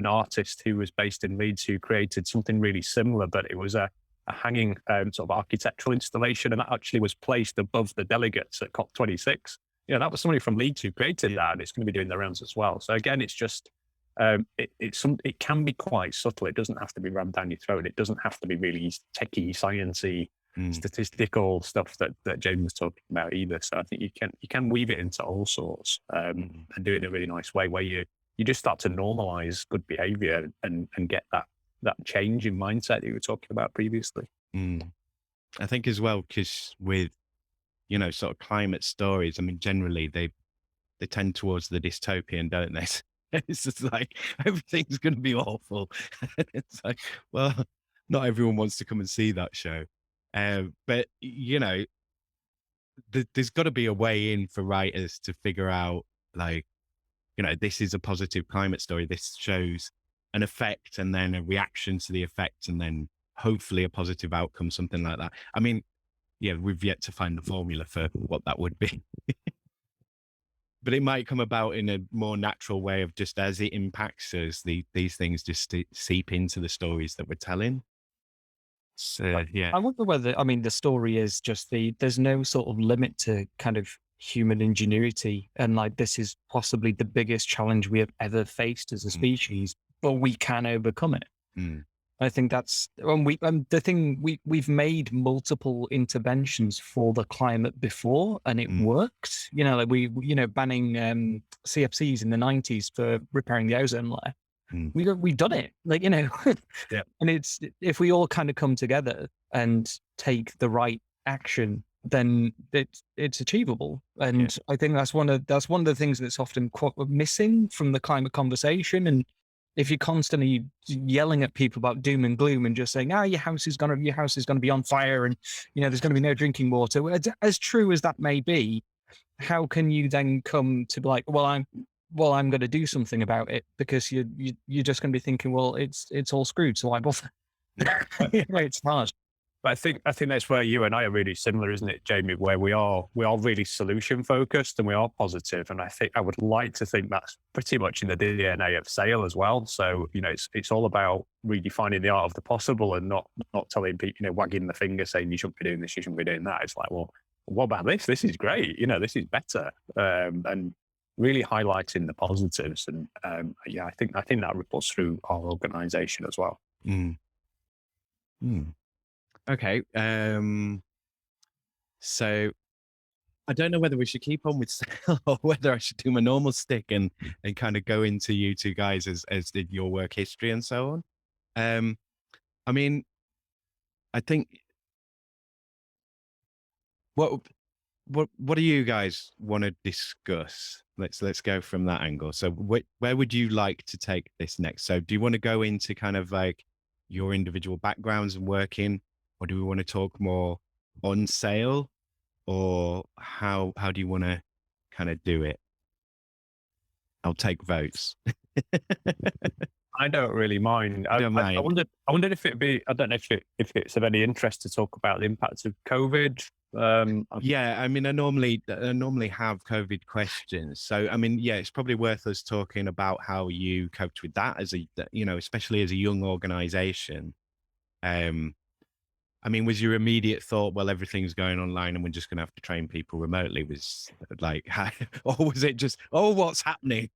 artist who was based in Leeds who created something really similar, but it was a hanging sort of architectural installation, and that actually was placed above the delegates at COP26. That was somebody from Leeds who created that, and it's going to be doing the rounds as well. So again, it's just it can be quite subtle. It doesn't have to be rammed down your throat. It doesn't have to be really techie, sciencey, statistical stuff that James was talking about either. So I think you can weave it into all sorts and do it in a really nice way where you just start to normalize good behavior and get that change in mindset that you were talking about previously. I think as well, because with, sort of climate stories, I mean, generally they tend towards the dystopian, don't they? It's just like everything's going to be awful. It's like, well, not everyone wants to come and see that show. But, there's got to be a way in for writers to figure out, like, this is a positive climate story. This shows an effect and then a reaction to the effect and then hopefully a positive outcome, something like that. I mean, yeah, we've yet to find the formula for what that would be. But it might come about in a more natural way of just as it impacts us, these things just seep into the stories that we're telling. So, yeah. I wonder whether, I mean, the story is just there's no sort of limit to kind of human ingenuity. And like, this is possibly the biggest challenge we have ever faced as a species, but we can overcome it. Mm. I think that's the thing. We've made multiple interventions for the climate before, and it worked. Like banning CFCs in the 90s for repairing the ozone layer. We've done it. Like Yeah. And it's, if we all kind of come together and take the right action, then it's achievable. And I think that's one of the things that's often missing from the climate conversation. And if you're constantly yelling at people about doom and gloom and just saying, your house is gonna be on fire and there's gonna be no drinking water, as true as that may be, how can you then come to be like, well, I'm going to do something about it? Because you're just going to be thinking, well, it's all screwed, so why bother? It's hard. But I think that's where you and I are really similar, isn't it, Jamie? Where we are really solution focused and we are positive. And I think I would like to think that's pretty much in the DNA of Saye as well. So it's all about redefining the art of the possible and not telling people, wagging the finger saying you shouldn't be doing this, you shouldn't be doing that. It's like, well, what about this? This is great. This is better. And really highlighting the positives. And I think that ripples through our organisation as well. Okay. So I don't know whether we should keep on with Saye or whether I should do my normal stick and kind of go into you two guys as did your work history and so on. I mean, I think what do you guys want to discuss? Let's go from that angle. So where would you like to take this next? So do you want to go into kind of like your individual backgrounds and working, or do we want to talk more on Saye, or how do you want to kind of do it? I'll take votes. I don't really mind. I wondered if it'd be, I don't know if it's of any interest to talk about the impacts of COVID. Yeah, I mean, I normally have COVID questions. So, I mean, yeah, it's probably worth us talking about how you coped with that as especially as a young organization. I mean, was your immediate thought, well, everything's going online and we're just going to have to train people remotely? Was like, or was it just, what's happening?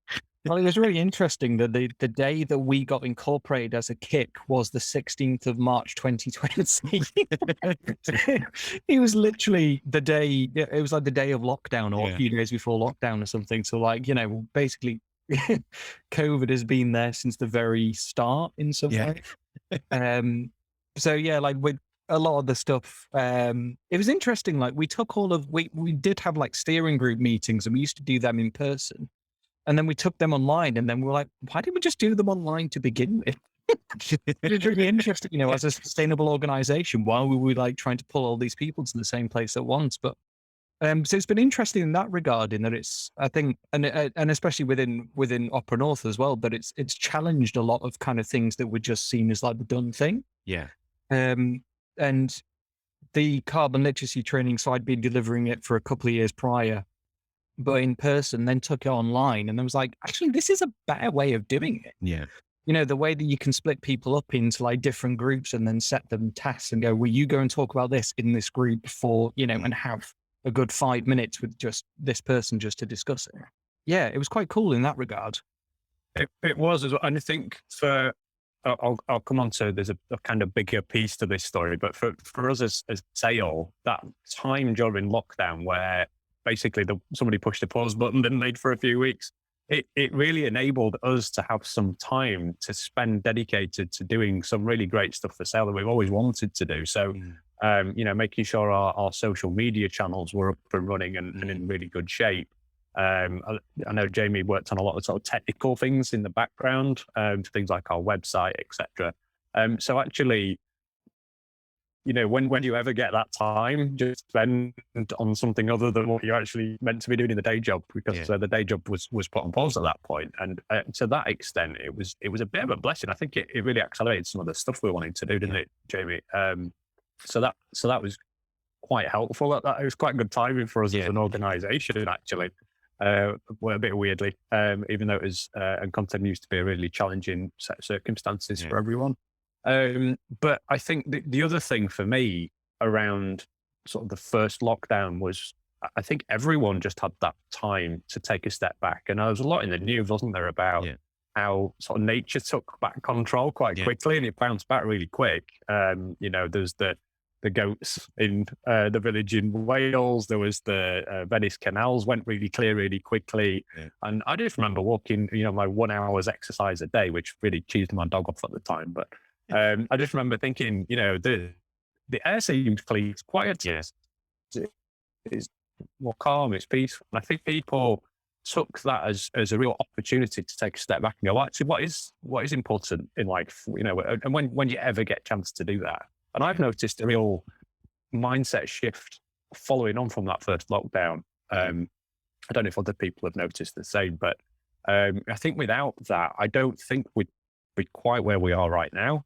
Well, it was really interesting that the day that we got incorporated as a KIC was the 16th of March, 2020. It was literally the day, it was like the day of lockdown or a few days before lockdown or something. So like, basically COVID has been there since the very start in some way. So yeah, like with a lot of the stuff, it was interesting. Like we took we did have like steering group meetings and we used to do them in person. And then we took them online, and then we were like, why didn't we just do them online to begin with? It's really interesting, as a sustainable organization, why were we like trying to pull all these people to the same place at once? But so it's been interesting in that regard, in that it's, I think, and especially within Opera North as well, but it's challenged a lot of kind of things that were just seen as like the done thing. Yeah. And the carbon literacy training, so I'd been delivering it for a couple of years prior, but in person, then took it online, and I was like, actually, this is a better way of doing it. Yeah. The way that you can split people up into like different groups and then set them tasks and go, well, you go and talk about this in this group for, and have a good 5 minutes with just this person just to discuss it. Yeah, it was quite cool in that regard. It was as well. And I think I'll come on to, there's a kind of bigger piece to this story, but for us as Saye, that time during lockdown where basically somebody pushed a pause button, didn't they, for a few weeks, it really enabled us to have some time to spend dedicated to doing some really great stuff for Saye that we've always wanted to do. So making sure our social media channels were up and running and in really good shape. I know Jamie worked on a lot of sort of technical things in the background, things like our website, etc. So actually, when you ever get that time, just spend on something other than what you're actually meant to be doing in the day job, because the day job was put on pause at that point. And to that extent, it was a bit of a blessing. I think it really accelerated some of the stuff we were wanting to do, didn't it, Jamie? So that was quite helpful. It was quite good timing for us as an organisation, actually. A bit weirdly, even though it was and continues to be a really challenging set of circumstances for everyone. But I think the other thing for me around sort of the first lockdown was, I think everyone just had that time to take a step back. And there was a lot in the news, wasn't there, about how sort of nature took back control quite quickly, and it bounced back really quick. There's the goats in the village in Wales. There was the Venice canals went really clear really quickly. And I just remember walking, my 1 hour's exercise a day, which really cheesed my dog off at the time. But I just remember thinking, the air seems clean, it's quiet, it's more calm, it's peaceful. And I think people took that as a real opportunity to take a step back and go, actually, what is important in life, and when you ever get a chance to do that. And I've noticed a real mindset shift following on from that first lockdown. I don't know if other people have noticed the same, but I think without that, I don't think we'd be quite where we are right now,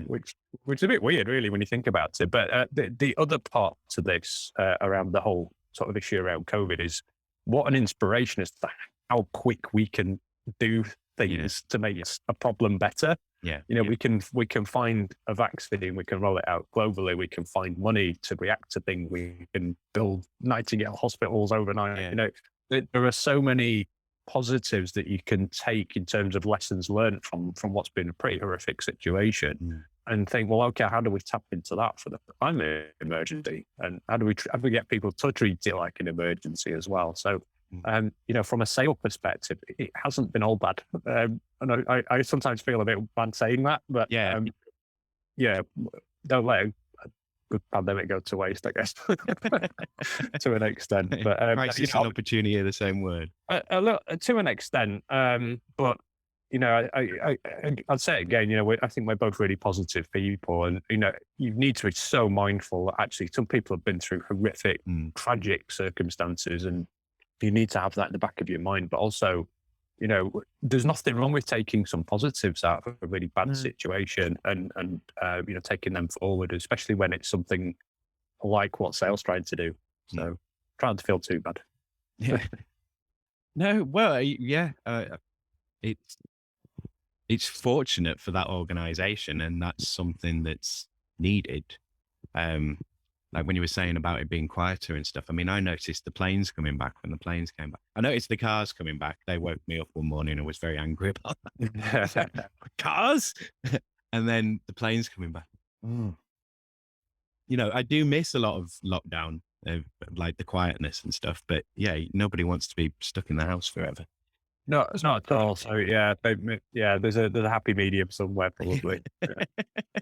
which is a bit weird, really, when you think about it. But the other part to this around the whole sort of issue around COVID is what an inspiration as to how quick we can do things to make a problem better. We can find a vaccine, we can roll it out globally, we can find money to react to things, we can build Nightingale hospitals overnight. There are so many positives that you can take in terms of lessons learned from what's been a pretty horrific situation, and think, well, okay, how do we tap into that for the climate emergency, and how do we get people to treat it like an emergency as well? So from a sale perspective, it hasn't been all bad. And I sometimes feel a bit bad saying that, but don't let a good pandemic go to waste, I guess, to an extent. But crisis and opportunity are the same word. To an extent, but I'd say it again. I think we're both really positive people, and you need to be so mindful that actually some people have been through horrific, tragic circumstances, and you need to have that in the back of your mind. But also, there's nothing wrong with taking some positives out of a really bad situation and taking them forward, especially when it's something like what sales trying to do. So trying to feel too bad. No, well, it's fortunate for that organization, and that's something that's needed. Like when you were saying about it being quieter and stuff, I mean, I noticed the planes coming back when the planes came back. I noticed the cars coming back. They woke me up one morning and was very angry about that. Cars? And then the planes coming back. I do miss a lot of lockdown, like the quietness and stuff. But nobody wants to be stuck in the house forever. No, it's not at all. So there's a happy medium somewhere, probably.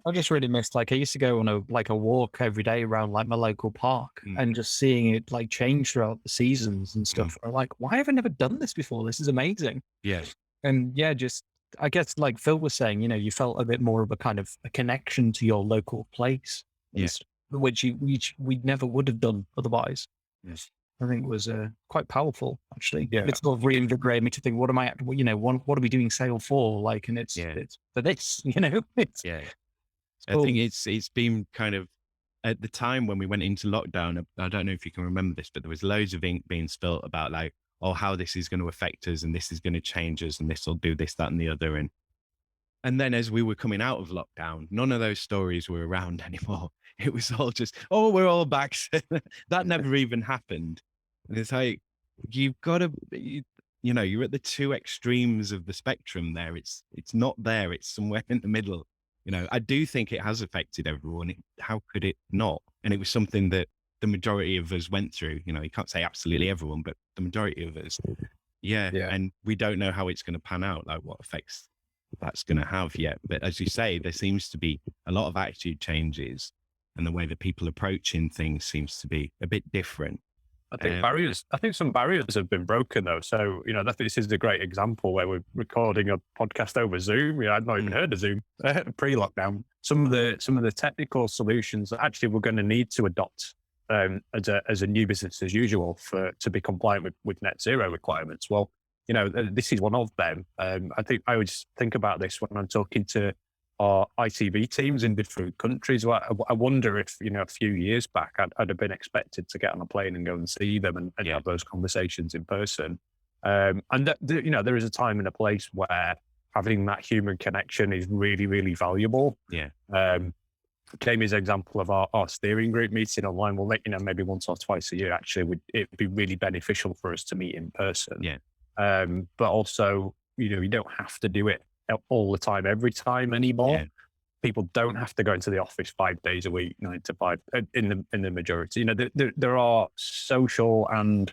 I just really missed, I used to go on a walk every day around my local park, and just seeing it change throughout the seasons and stuff. I'm like, why have I never done this before? This is amazing. And just, I guess Phil was saying, you felt a bit more of a kind of a connection to your local place, which we never would have done otherwise. I think was quite powerful, actually. It sort of reinvigorated me to think, what am I, what are we doing sale for? And it's for this, It's cool. I think it's been kind of, at the time when we went into lockdown, I don't know if you can remember this, but there was loads of ink being spilt about how this is going to affect us, and this is going to change us, and this will do this, that, and the other. And then as we were coming out of lockdown, none of those stories were around anymore. It was all just, we're all back. That never even happened. And it's you've got to, you're at the two extremes of the spectrum there. It's not there. It's somewhere in the middle. I do think it has affected everyone. How could it not? And it was something that the majority of us went through. You can't say absolutely everyone, but the majority of us. And we don't know how it's going to pan out, what effects that's going to have yet. But as you say, there seems to be a lot of attitude changes. and the way that people approaching things seems to be a bit different. I think some barriers have been broken though. So, this is a great example where we're recording a podcast over Zoom. I'd not even heard of Zoom pre-lockdown. Some of the technical solutions that actually we're going to need to adopt as a new business as usual to be compliant with net zero requirements. Well, this is one of them. I think I always think about this when I'm talking to our ITV teams in different countries. Well, I wonder if, a few years back, I'd have been expected to get on a plane and go and see them and have those conversations in person. There is a time and a place where having that human connection is really, really valuable. Yeah. Jamie's example of our steering group meeting online, we'll maybe once or twice a year, actually, it'd be really beneficial for us to meet in person. Yeah. But also, you don't have to do it all the time, every time anymore. Yeah. People don't have to go into the office 5 days a week, 9 to 5 in the majority. There are social and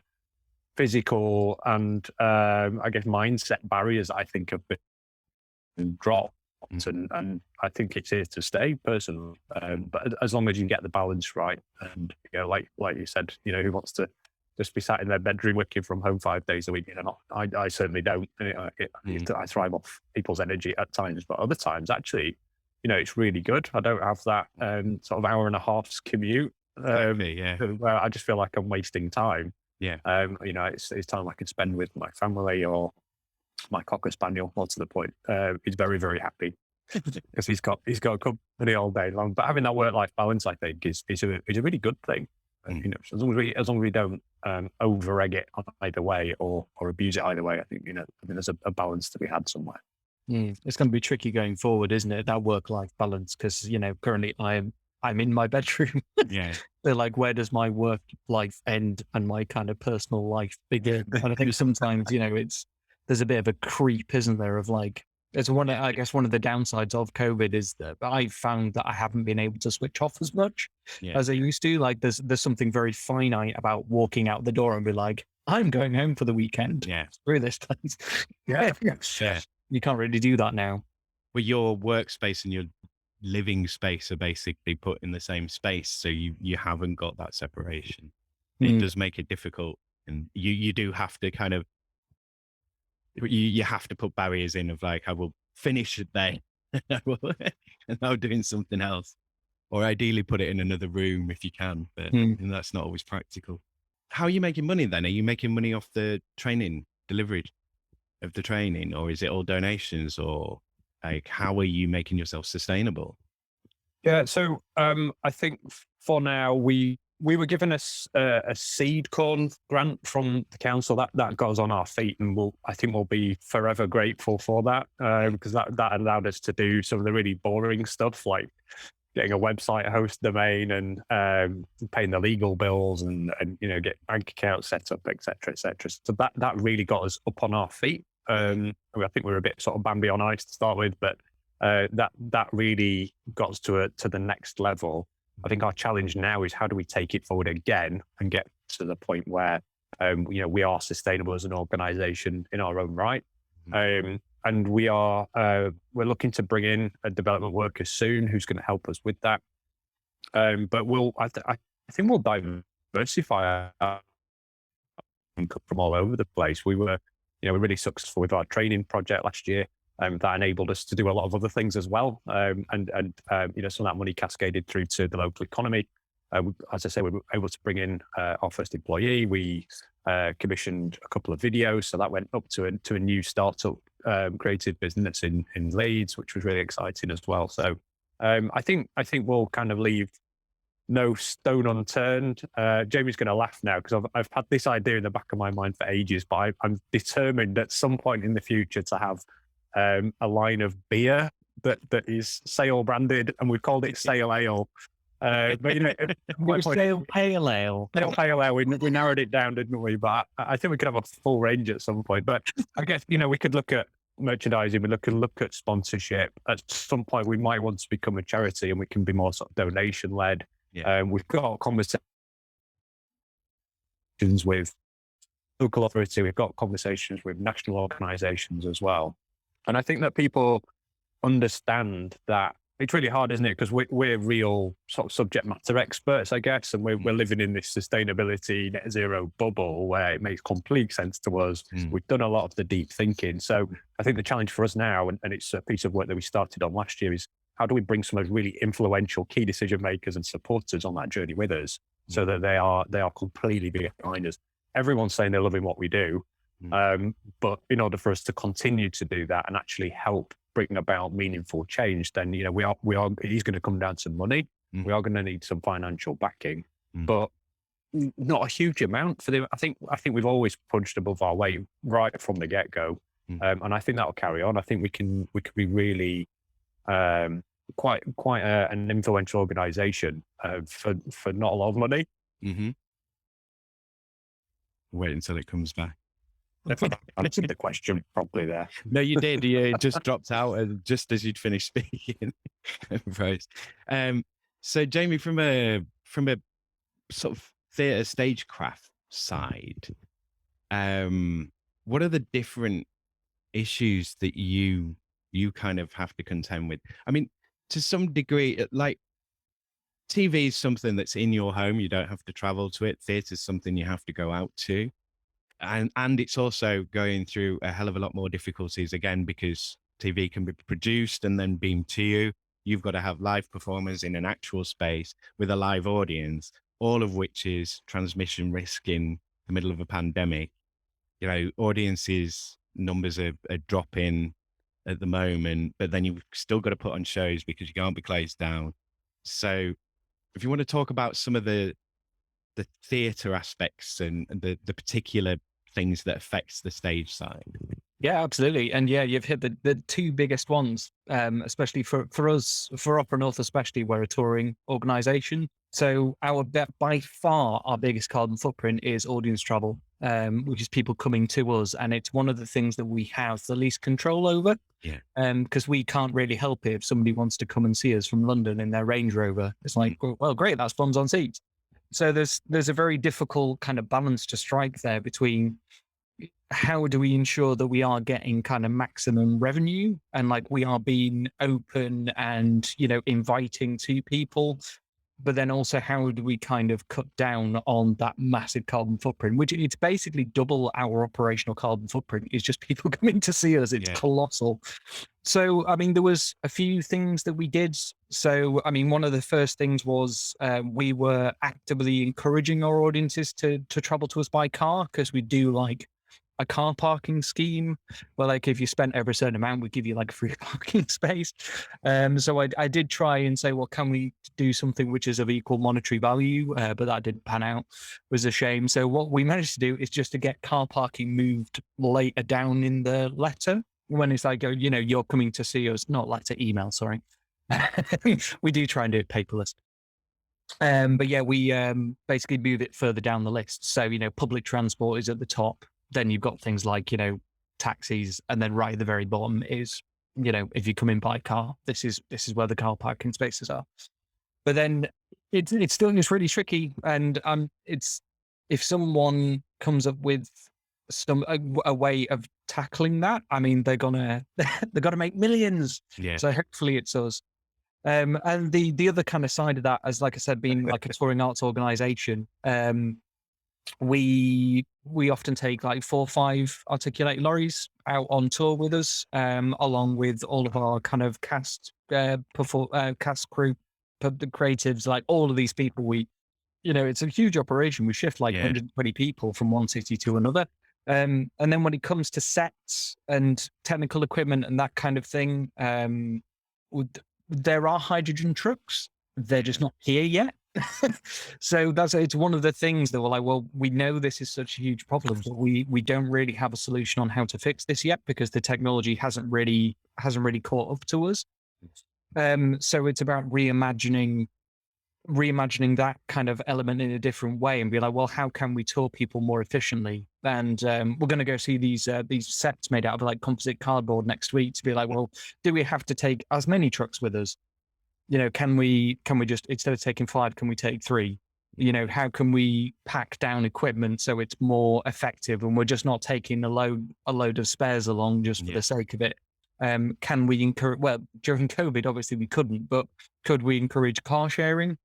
physical and I guess mindset barriers I think have been dropped, and I think it's here to stay personally. But as long as you get the balance right, and like you said, who wants to just be sat in their bedroom working from home 5 days a week? I certainly don't. I thrive off people's energy at times, but other times actually, it's really good. I don't have that sort of hour and a half's commute where I just feel like I'm wasting time. Yeah. It's time I can spend with my family or my Cocker Spaniel. More to the point, he's very, very happy because he's got company all day long. But having that work-life balance, I think, is a really good thing. As long as we don't over egg it either way or abuse it either way, I think there's a balance to be had somewhere. It's going to be tricky going forward, isn't it? That work-life balance, because currently I'm in my bedroom. Yeah. They're like, where does my work life end and my kind of personal life begin? And I think sometimes there's a bit of a creep, isn't there? Of like, it's one of the downsides of COVID is that I found that I haven't been able to switch off as much as I used to. Like there's something very finite about walking out the door and be like, I'm going home for the weekend. Yeah. Screw this place. Yeah. You can't really do that now. Well, your workspace and your living space are basically put in the same space, so you haven't got that separation. It does make it difficult, and you do have to kind of you have to put barriers in of like, I will finish it there and now doing something else, or ideally put it in another room if you can, but that's not always practical. How are you making money then? Are you making money off the training, delivery of the training, or is it all donations, or like how are you making yourself sustainable? Yeah, so I think for now we were given a seed corn grant from the council that got us on our feet, and I think we'll be forever grateful for that because that allowed us to do some of the really boring stuff like getting a website host domain and paying the legal bills and get bank accounts set up, etc. So that really got us up on our feet. I think we were a bit sort of Bambi on ice to start with, but that really got us to the next level. I think our challenge now is how do we take it forward again and get to the point where we are sustainable as an organisation in our own right. And we're looking to bring in a development worker soon who's going to help us with that. But I think we'll diversify our income from all over the place. We were really successful with our training project last year. That enabled us to do a lot of other things as well. And some of that money cascaded through to the local economy. As I say, we were able to bring in our first employee. We commissioned a couple of videos, so that went up to a new startup creative business in Leeds, which was really exciting as well. So I think we'll kind of leave no stone unturned. Jamie's going to laugh now because I've had this idea in the back of my mind for ages, but I'm determined at some point in the future to have a line of beer that is Saye branded, and we've called it Saye Ale. But Saye Pale Ale. Saye Pale Ale. We narrowed it down, didn't we? But I think we could have a full range at some point. But I guess we could look at merchandising. We could look at sponsorship. At some point, we might want to become a charity, and we can be more sort of donation led. Yeah. We've got conversations with local authority. We've got conversations with national organisations as well. And I think that people understand that it's really hard, isn't it? Because we're real sort of subject matter experts, I guess, and we're living in this sustainability net zero bubble where it makes complete sense to us. We've done a lot of the deep thinking. So I think the challenge for us now, and it's a piece of work that we started on last year, is how do we bring some of those really influential key decision makers and supporters on that journey with us, so that they are completely behind us. Everyone's saying they're loving what we do, but in order for us to continue to do that and actually help bring about meaningful change, then we are it is going to come down to money. We are going to need some financial backing, but not a huge amount for them. I think we've always punched above our weight right from the get go, and I think that will carry on. I think we can be really quite an influential organisation for not a lot of money. Wait until it comes back. I answered the question properly there. No, you did. You just dropped out just as you'd finished speaking. Right. So, Jamie, from a sort of theatre stagecraft side, what are the different issues that you kind of have to contend with? I mean, to some degree, like TV is something that's in your home. You don't have to travel to it. Theatre is something you have to go out to. And it's also going through a hell of a lot more difficulties, again, because TV can be produced and then beamed to you. You've got to have live performers in an actual space with a live audience, all of which is transmission risk in the middle of a pandemic. Audiences numbers are dropping at the moment, but then you've still got to put on shows because you can't be closed down. So if you want to talk about some of the theatre aspects and the particular things that affects the stage side. Yeah, absolutely. And yeah, you've hit the two biggest ones, especially for us, for Opera North, especially, we're a touring organisation. So by far our biggest carbon footprint is audience travel, which is people coming to us. And it's one of the things that we have the least control over. Yeah. Because we can't really help it if somebody wants to come and see us from London in their Range Rover. It's like, well, great, that's bums on seats. So there's a very difficult kind of balance to strike there between how do we ensure that we are getting kind of maximum revenue and like we are being open and, inviting to people, but then also how do we kind of cut down on that massive carbon footprint, which it's basically double our operational carbon footprint is just people coming to see us. It's colossal. So, I mean, there was a few things that we did. So, I mean, one of the first things was we were actively encouraging our audiences to travel to us by car, because we do like a car parking scheme where like if you spent over a certain amount, we give you like a free parking space. So I did try and say, well, can we do something which is of equal monetary value? But that didn't pan out. It was a shame. So what we managed to do is just to get car parking moved later down in the letter. When it's like, you're coming to see us, not letter, email, sorry. We do try and do it paperless. But yeah, we basically move it further down the list. So, public transport is at the top. Then you've got things like, taxis. And then right at the very bottom is, if you come in by car, this is where the car parking spaces are. But then it's still just really tricky. And it's, if someone comes up with a way of tackling that, I mean, they're gonna make millions. Yeah. So hopefully it's us. And the other kind of side of that, as like I said, being like a touring arts organization, we often take like 4 or 5 articulate lorries out on tour with us, along with all of our kind of cast crew, the creatives, like all of these people. It's a huge operation. We shift like 120 people from one city to another. And then when it comes to sets and technical equipment and that kind of thing, there are hydrogen trucks. They're just not here yet. So it's one of the things that we're like, well, we know this is such a huge problem, but we don't really have a solution on how to fix this yet because the technology hasn't really caught up to us. So it's about reimagining that kind of element in a different way and be like, well, how can we tour people more efficiently? And we're going to go see these sets made out of like composite cardboard next week to be like, well, do we have to take as many trucks with us? Can we just, instead of taking 5, can we take 3? How can we pack down equipment so it's more effective and we're just not taking a load of spares along just for the sake of it? Can we encourage? Well, during COVID, obviously we couldn't, but could we encourage car sharing?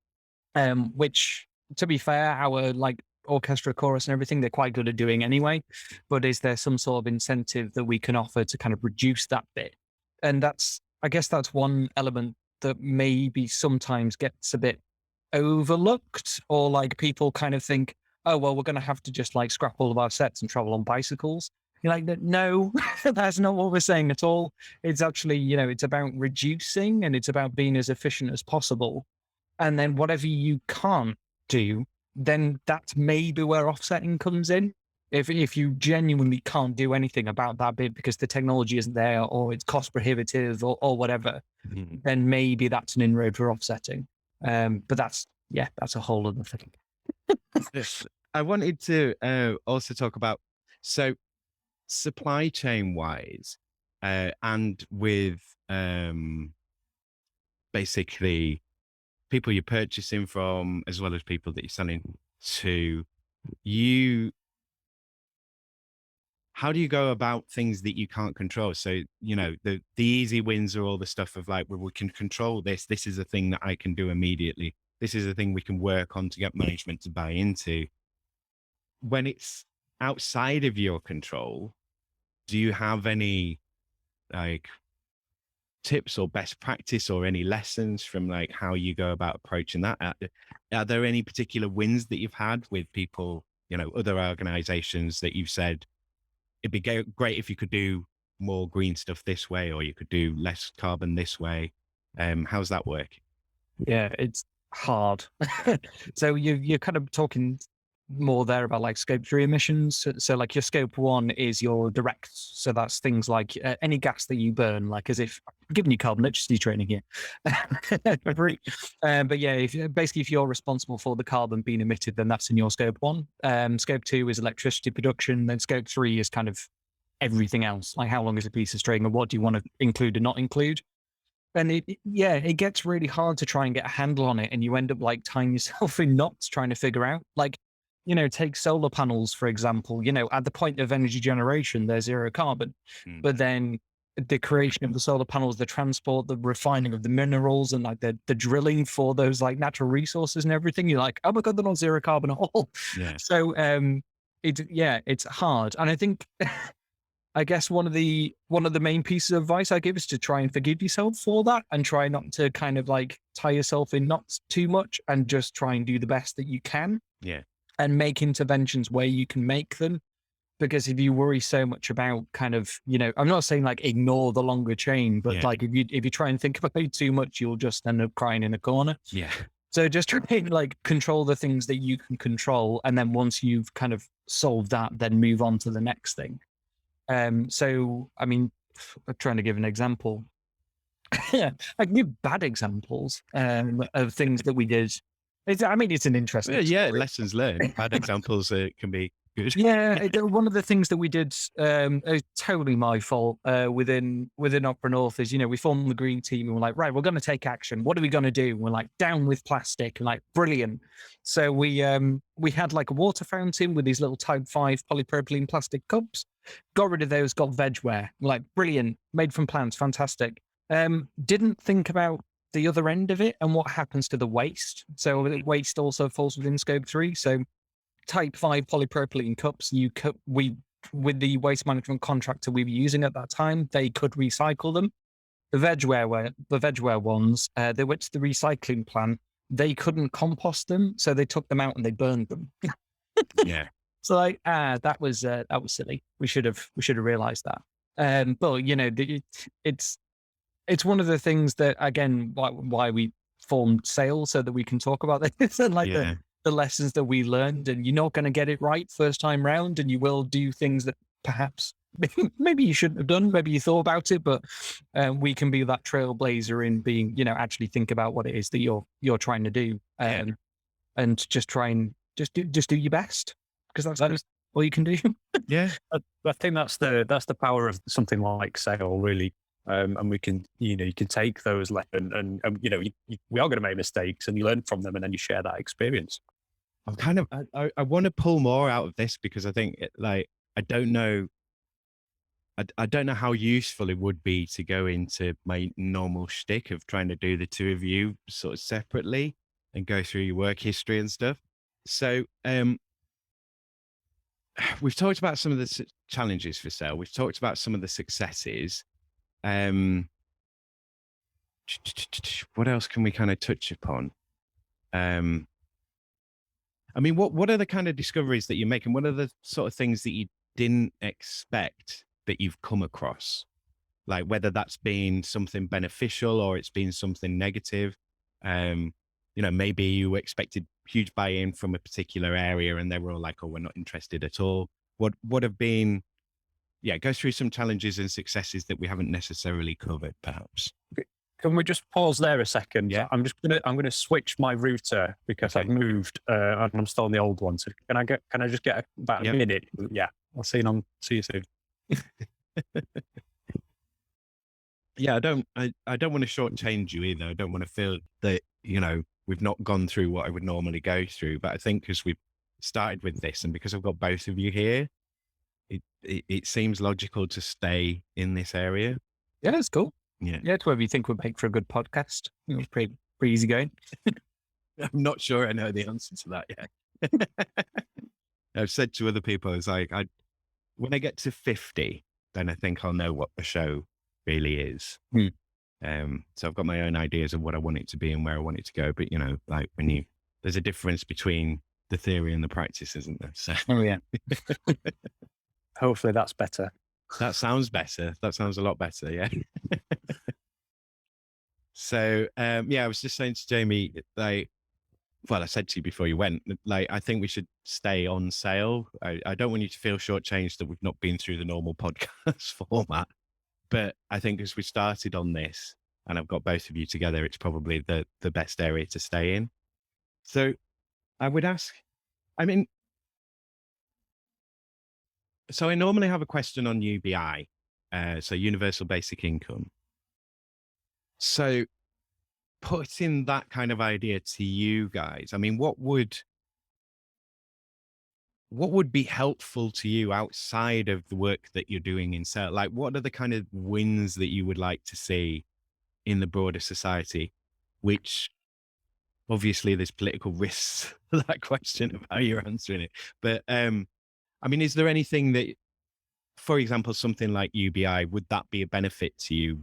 Which, to be fair, our like orchestra, chorus, and everything, they're quite good at doing anyway. But is there some sort of incentive that we can offer to kind of reduce that bit? And I guess that's one element that maybe sometimes gets a bit overlooked, or like people kind of think, oh, well, we're going to have to just like scrap all of our sets and travel on bicycles. You're like, no, that's not what we're saying at all. It's actually, it's about reducing, and it's about being as efficient as possible. And then whatever you can't do, then that's maybe where offsetting comes in. If you genuinely can't do anything about that bit because the technology isn't there, or it's cost prohibitive, or whatever, then maybe that's an inroad for offsetting. But that's a whole other thing. I wanted to also talk about, so supply chain wise, and with basically people you're purchasing from, as well as people that you're selling to, how do you go about things that you can't control? So, the easy wins are all the stuff of like, well, we can control this. This is a thing that I can do immediately. This is a thing we can work on to get management to buy into. When it's outside of your control, do you have any like tips or best practice or any lessons from like how you go about approaching that? Are there any particular wins that you've had with people, other organizations that you've said, it'd be great if you could do more green stuff this way, or you could do less carbon this way? How's that work? Yeah, it's hard. So you're kind of talking more there about like scope 3 emissions. So like your scope 1 is your direct. So that's things like any gas that you burn, like as if I'm giving you carbon literacy training here. But yeah, if you're responsible for the carbon being emitted, then that's in your scope 1. Scope 2 is electricity production. Then scope 3 is kind of everything else. Like how long is a piece of string, and what do you want to include and not include? And it gets really hard to try and get a handle on it, and you end up like tying yourself in knots trying to figure out, like, take solar panels, for example. At the point of energy generation, they're zero carbon. But then the creation of the solar panels, the transport, the refining of the minerals, and like the drilling for those like natural resources and everything, you're like, oh my God, they're not zero carbon at all. Yeah. So it's hard. And I think I guess one of the main pieces of advice I give is to try and forgive yourself for that, and try not to kind of like tie yourself in knots too much, and just try and do the best that you can. Yeah. And make interventions where you can make them. Because if you worry so much about kind of, I'm not saying like ignore the longer chain, but like if you try and think about it too much, you'll just end up crying in a corner. Yeah. So just try and like control the things that you can control. And then once you've kind of solved that, then move on to the next thing. So, I mean, I'm trying to give an example. I can give bad examples of things that we did. It's an interesting Yeah, story. lessons learned. Bad examples can be good. Yeah, one of the things that we did, totally my fault, within Opera North is, we formed the green team and we're like, right, we're going to take action. What are we going to do? And we're like, down with plastic, and like, brilliant. So we had like a water fountain with these little type 5 polypropylene plastic cups, got rid of those, got vegware, like, brilliant, made from plants, fantastic. Didn't think about the other end of it and what happens to the waste. So waste also falls within scope 3. So type 5 polypropylene cups, with the waste management contractor we were using at that time, they could recycle them. The vegware ones, they went to the recycling plant. They couldn't compost them, so they took them out and they burned them. Yeah. So like, that was silly. We should have realized that. But it's one of the things that, again, why we formed sales, so that we can talk about this and like the lessons that we learned. And you're not going to get it right first time round, and you will do things that perhaps maybe you shouldn't have done, maybe you thought about it, but we can be that trailblazer in being, actually think about what it is that you're trying to do, and just try and just do your best, because that's all you can do. Yeah. I think that's the power of something like sale, really. And we can, you can take those lessons and we are going to make mistakes, and you learn from them, and then you share that experience. I want to pull more out of this, because I think I don't know I don't know how useful it would be to go into my normal shtick of trying to do the two of you sort of separately and go through your work history and stuff. So we've talked about some of the challenges for sale. We've talked about some of the successes. What else can we kind of touch upon? I mean, what are the kind of discoveries that you're making? What are the sort of things that you didn't expect that you've come across? Like whether that's been something beneficial or it's been something negative. Maybe you expected huge buy-in from a particular area and they were all like, oh, we're not interested at all. What have been, go through some challenges and successes that we haven't necessarily covered, perhaps. Can we just pause there a second? Yeah. I'm gonna switch my router because Okay. I've moved and I'm still on the old one. So can I just get about a minute? Yeah. I'll see you soon. Yeah, I don't want to shortchange you either. I don't want to feel that, we've not gone through what I would normally go through. But I think because we've started with this and because I've got both of you here, it seems logical to stay in this area. Yeah, that's cool. Yeah. Yeah, it's whatever you think would make for a good podcast. It was pretty easy going. I'm not sure I know the answer to that yet. I've said to other people, it's like, when I get to 50, then I think I'll know what the show really is. So I've got my own ideas of what I want it to be and where I want it to go. But, like there's a difference between the theory and the practice, isn't there? So. Oh, yeah. Hopefully that's better. That sounds better. That sounds a lot better. Yeah. So, I was just saying to Jamie, I said to you before you went, I think we should stay on sale. I don't want you to feel shortchanged that we've not been through the normal podcast format, but I think as we started on this and I've got both of you together, it's probably the best area to stay in. So I would ask, so I normally have a question on UBI, so Universal Basic Income. So putting that kind of idea to you guys, what would be helpful to you outside of the work that you're doing in sales? Like, what are the kind of wins that you would like to see in the broader society, which obviously there's political risks to that question of how you're answering it. But, is there anything that, for example, something like UBI, would that be a benefit to you?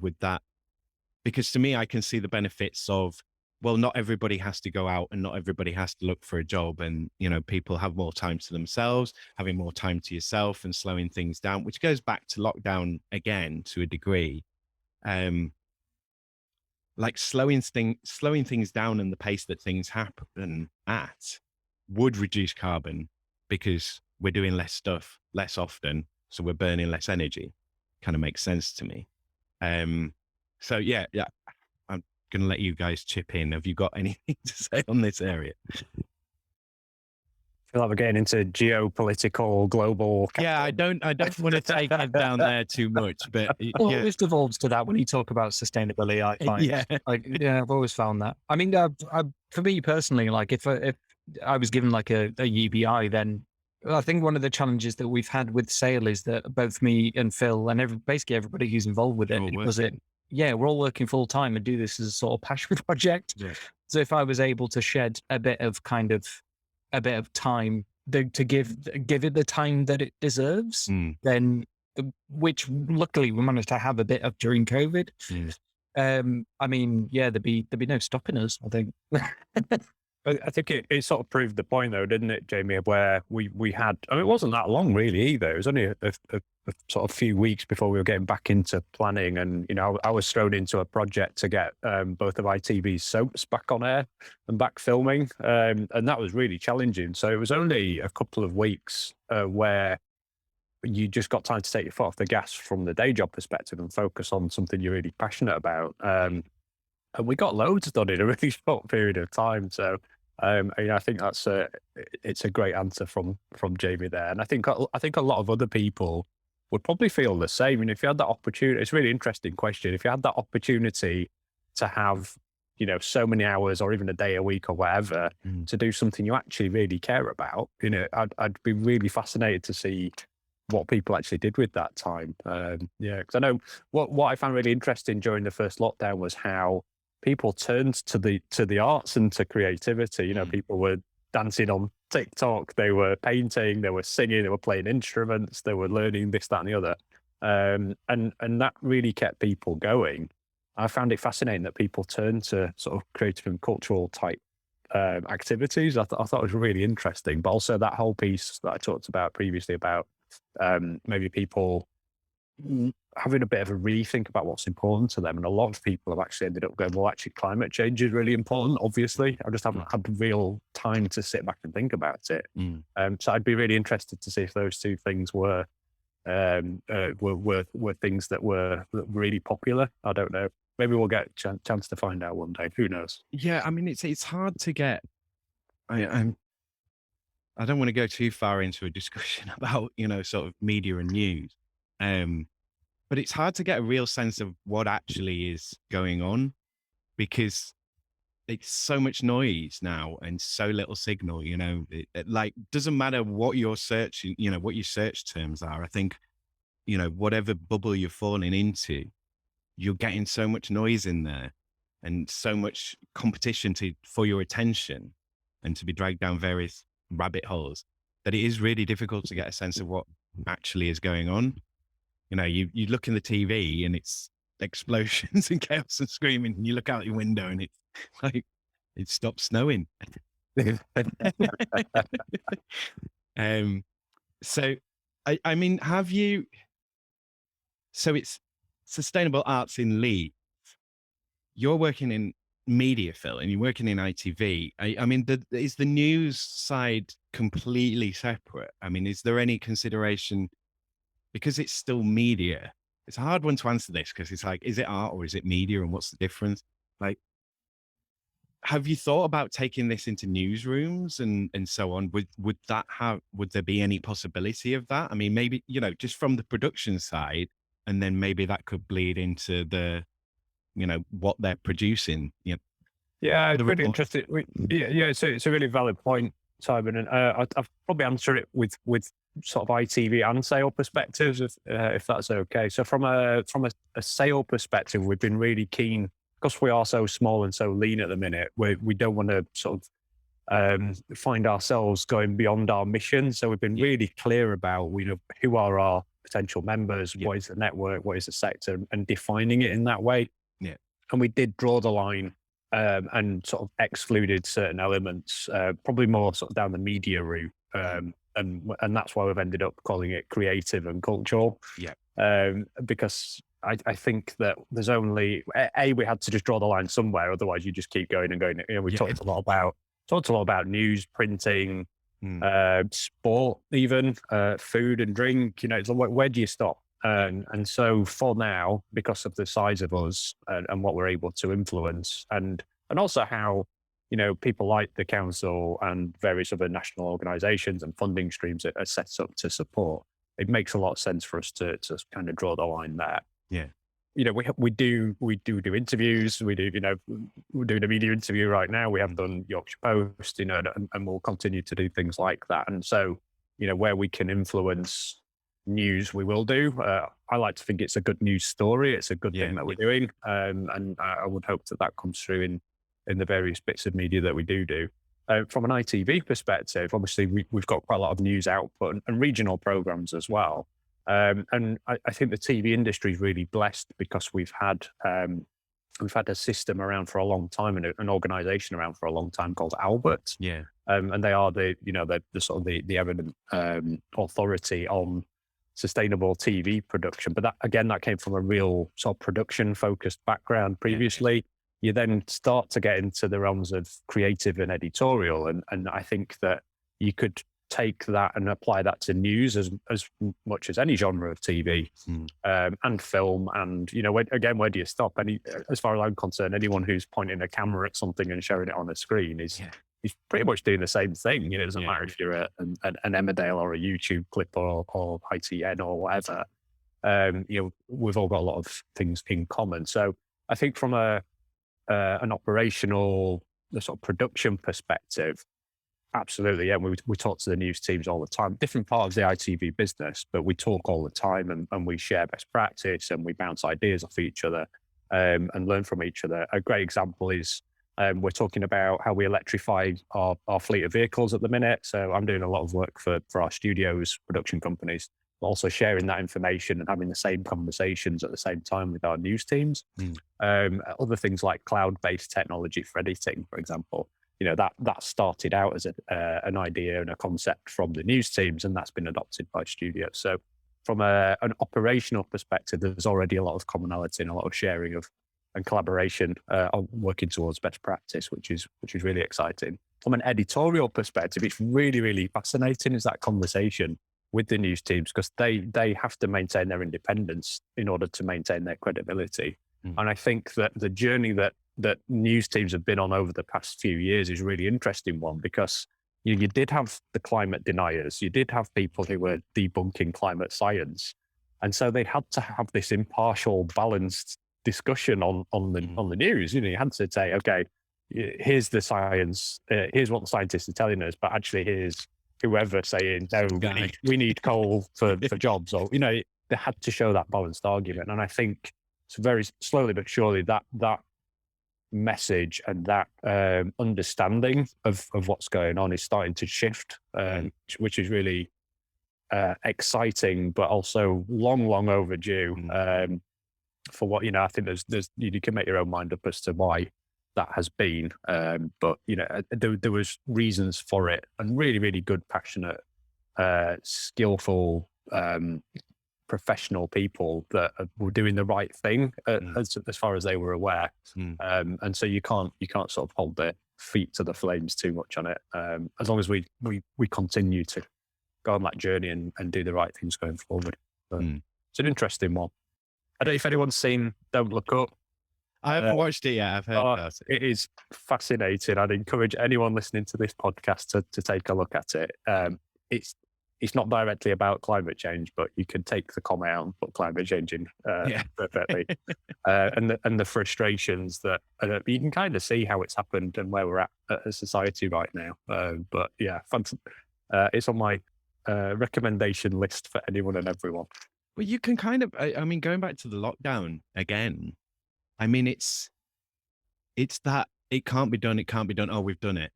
Because to me, I can see the benefits of, well, not everybody has to go out and not everybody has to look for a job. And, people have more time to themselves, having more time to yourself and slowing things down, which goes back to lockdown again to a degree. Like slowing things down and the pace that things happen at would reduce carbon because we're doing less stuff less often. So we're burning less energy. Kind of makes sense to me. So yeah, I'm going to let you guys chip in. Have you got anything to say on this area? I feel like we're getting into geopolitical, global. Yeah, I don't want to take it down there too much, but Well, it always devolves to that when you talk about sustainability. I find, I've always found that. For me personally, like if I was given like a UBI, then I think one of the challenges that we've had with sale is that both me and Phil and basically everybody who's involved with it, we're all working full time and do this as a sort of passion project. Yeah. So if I was able to shed a bit of time to give it the time that it deserves, then which luckily we managed to have a bit of during COVID. There'd be no stopping us, I think. I think it sort of proved the point though, didn't it, Jamie, where we had, it wasn't that long really either. It was only a sort of few weeks before we were getting back into planning. And, I was thrown into a project to get both of ITV's soaps back on air and back filming. And that was really challenging. So it was only a couple of weeks where you just got time to take your foot off the gas from the day job perspective and focus on something you're really passionate about. And we got loads done in a really short period of time. So I think it's a great answer from Jamie there. And I think a lot of other people would probably feel the same. And if you had that opportunity, it's a really interesting question. If you had that opportunity to have, so many hours or even a day a week or whatever to do something you actually really care about, I'd be really fascinated to see what people actually did with that time. Yeah, because I know what I found really interesting during the first lockdown was how people turned to the arts and to creativity. People were dancing on TikTok, they were painting, they were singing, they were playing instruments, they were learning this, that, and the other. And that really kept people going. I found it fascinating that people turned to sort of creative and cultural type activities. I thought it was really interesting, but also that whole piece that I talked about previously about maybe people having a bit of a rethink about what's important to them. And a lot of people have actually ended up going, well, actually climate change is really important, obviously. I just haven't had the real time to sit back and think about it. So I'd be really interested to see if those two things were things that were really popular. I don't know. Maybe we'll get a chance to find out one day. Who knows? Yeah, I mean, it's hard to get. I don't want to go too far into a discussion about sort of media and news, but it's hard to get a real sense of what actually is going on because it's so much noise now and so little signal. It like doesn't matter what you're searching, what your search terms are. I think whatever bubble you're falling into, you're getting so much noise in there and so much competition for your attention and to be dragged down various rabbit holes that it is really difficult to get a sense of what actually is going on. You look in the TV and it's explosions and chaos and screaming, and you look out your window and it's like it stopped snowing. So I mean, have you? So it's sustainable arts in Leeds. You're working in media, Phil, and you're working in ITV. I mean, is the news side completely separate? I mean, is there any consideration, because it's still media? It's a hard one to answer this because it's like, is it art or is it media, and what's the difference? Like, have you thought about taking this into newsrooms and so on? Would there be any possibility of that? I mean, maybe, just from the production side, and then maybe that could bleed into the, what they're producing. Yeah, it's really interesting. Yeah, it's a really valid point, Simon, and I've probably answered it with sort of ITV and sale perspectives, if that's okay. So from a sale perspective, we've been really keen, because we are so small and so lean at the minute. We don't want to sort of find ourselves going beyond our mission. So we've been really clear about who are our potential members, what is the network, what is the sector, and defining it in that way. Yeah, and we did draw the line. And sort of excluded certain elements, probably more sort of down the media route, and that's why we've ended up calling it creative and cultural. Yeah, because I think that there's only we had to just draw the line somewhere, otherwise you just keep going and going. We talked a lot about news, printing, sport, even food and drink. It's like, where do you stop? And so for now, because of the size of us and what we're able to influence, and also how, people like the council and various other national organisations and funding streams are set up to support, it makes a lot of sense for us to kind of draw the line there. Yeah. We do interviews. We're doing a media interview right now. We have done Yorkshire Post, and we'll continue to do things like that. And so, where we can influence news, we will do. I like to think it's a good news story. It's a good thing that we're doing, and I would hope that comes through in the various bits of media that we do. From an ITV perspective, obviously we've got quite a lot of news output and regional programs as well. And I think the TV industry is really blessed because we've had a system around for a long time and an organisation around for a long time called Albert. Yeah. And they are the sort of the eminent authority on sustainable TV production. But that came from a real sort of production focused background previously. You then start to get into the realms of creative and editorial. And I think that you could take that and apply that to news as much as any genre of TV and film. And, where do you stop? As far as I'm concerned, anyone who's pointing a camera at something and showing it on a screen is pretty much doing the same thing. It doesn't matter if you're an Emmerdale or a YouTube clip or ITN or whatever. We've all got a lot of things in common. So I think from an operational, the sort of production perspective, Absolutely, yeah. We talk to the news teams all the time. Different parts of the ITV business, but we talk all the time, and we share best practice, and we bounce ideas off each other, and learn from each other. A great example is we're talking about how we electrify our fleet of vehicles at the minute. So I'm doing a lot of work for our studios, production companies, but also sharing that information and having the same conversations at the same time with our news teams. Other things like cloud-based technology for editing, for example. That started out as an idea and a concept from the news teams, and that's been adopted by studios. So from an operational perspective, there's already a lot of commonality and a lot of sharing and collaboration on working towards best practice, which is really exciting. From an editorial perspective, it's really, really fascinating is that conversation with the news teams, because they have to maintain their independence in order to maintain their credibility. And I think that the journey that news teams have been on over the past few years is a really interesting one, because you did have the climate deniers, you did have people who were debunking climate science, and so they had to have this impartial, balanced discussion on the news. You had to say, okay, here's the science, here's what the scientists are telling us, but actually here's whoever saying, no, we need coal for jobs, or they had to show that balanced argument. And I think it's very slowly but surely that message and that understanding of what's going on is starting to shift, which is really exciting, but also long overdue. For what I think there's you can make your own mind up as to why that has been, but there was reasons for it, and really good, passionate, skillful, professional people that were doing the right thing as far as they were aware. And so you can't sort of hold their feet to the flames too much on it, as long as we continue to go on that journey and do the right things going forward. But it's an interesting one. I don't know if anyone's seen Don't Look Up. I haven't watched it yet. I've heard about it. It is fascinating. I'd encourage anyone listening to this podcast to take a look at it. It's not directly about climate change, but you can take the comment out and put climate change in perfectly. And the frustrations that you can kind of see how it's happened and where we're at as society right now. But yeah, it's on my recommendation list for anyone and everyone. Well, you can kind of, I mean, going back to the lockdown again, I mean, it's that it can't be done. Oh, we've done it.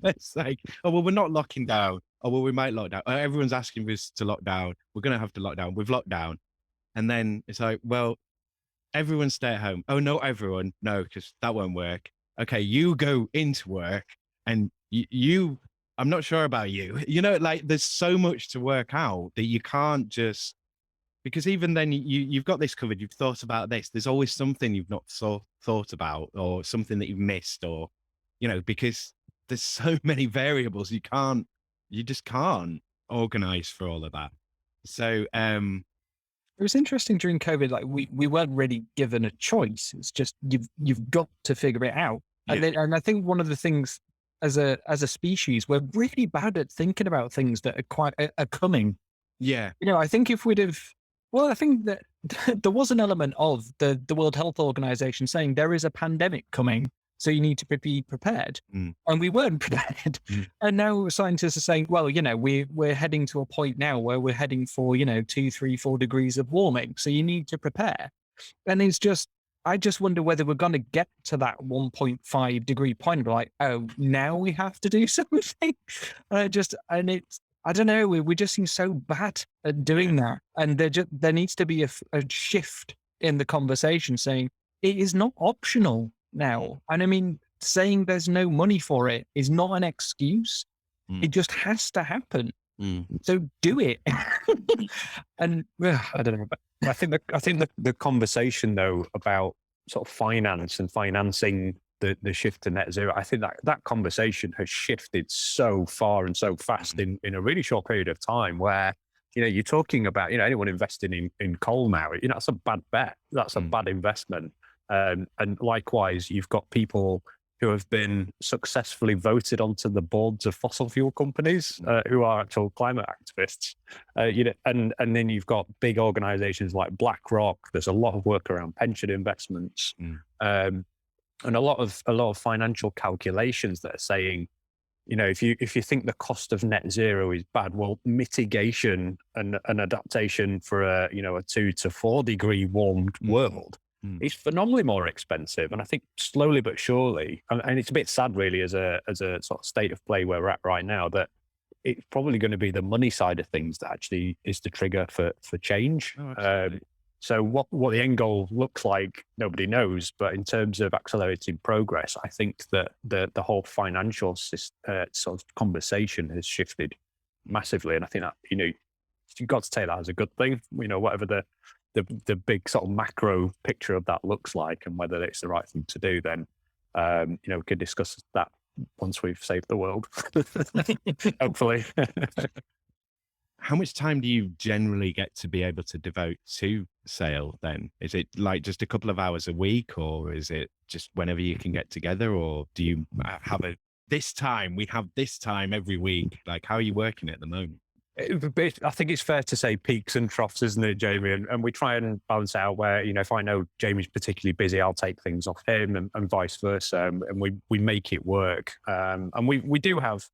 It's like, oh, well, we're not locking down. Oh, well, we might lock down. Oh, everyone's asking us to lock down. We're going to have to lock down. We've locked down. And then it's like, well, everyone stay at home. Oh, no, everyone. No, because that won't work. Okay, you go into work and you I'm not sure about you. Like there's so much to work out that you can't just, because even then you've got this covered. You've thought about this. There's always something you've not thought about, or something that you've missed, or, because there's so many variables. You just can't organize for all of that. So, it was interesting during COVID. Like we weren't really given a choice. It's just, you've got to figure it out. Yeah. And I think one of the things, as a species, we're really bad at thinking about things that are coming. Yeah. I think if we'd have, I think that there was an element of the World Health Organization saying there is a pandemic coming, so you need to be prepared. And we weren't prepared. And now scientists are saying, well, we're heading to a point now where we're heading for, 2, 3, 4 degrees of warming. So you need to prepare. And it's just, I just wonder whether we're going to get to that 1.5 degree point. We're like, oh, now we have to do something. I don't know. We just seem so bad at doing that. And there needs to be a shift in the conversation saying it is not optional now. And I mean, saying there's no money for it is not an excuse. It just has to happen. So do it. And I don't know. I think the conversation though about sort of finance and financing the shift to net zero, I think that conversation has shifted so far and so fast in a really short period of time, where you're talking about anyone investing in coal now, that's a bad bet, that's a bad investment, and likewise you've got people who have been successfully voted onto the boards of fossil fuel companies, who are actual climate activists. And then you've got big organizations like BlackRock. There's a lot of work around pension investments, and a lot of financial calculations that are saying if you think the cost of net zero is bad, well, mitigation and adaptation for a 2 to 4 degree warmed world is phenomenally more expensive. And I think slowly but surely, and it's a bit sad really as a sort of state of play where we're at right now, that it's probably going to be the money side of things that actually is the trigger for change. So what the end goal looks like, nobody knows. But in terms of accelerating progress, I think that the whole financial sort of conversation has shifted massively. And I think that, you've got to take that as a good thing, whatever the big sort of macro picture of that looks like and whether it's the right thing to do, then, we could discuss that once we've saved the world, hopefully. How much time do you generally get to be able to devote to Sayle then? Is it like just a couple of hours a week, or is it just whenever you can get together, or do you have we have this time every week? Like, how are you working at the moment? I think it's fair to say peaks and troughs, isn't it, Jamie? And we try and balance out where, if I know Jamie's particularly busy, I'll take things off him and vice versa. And we make it work. And we do have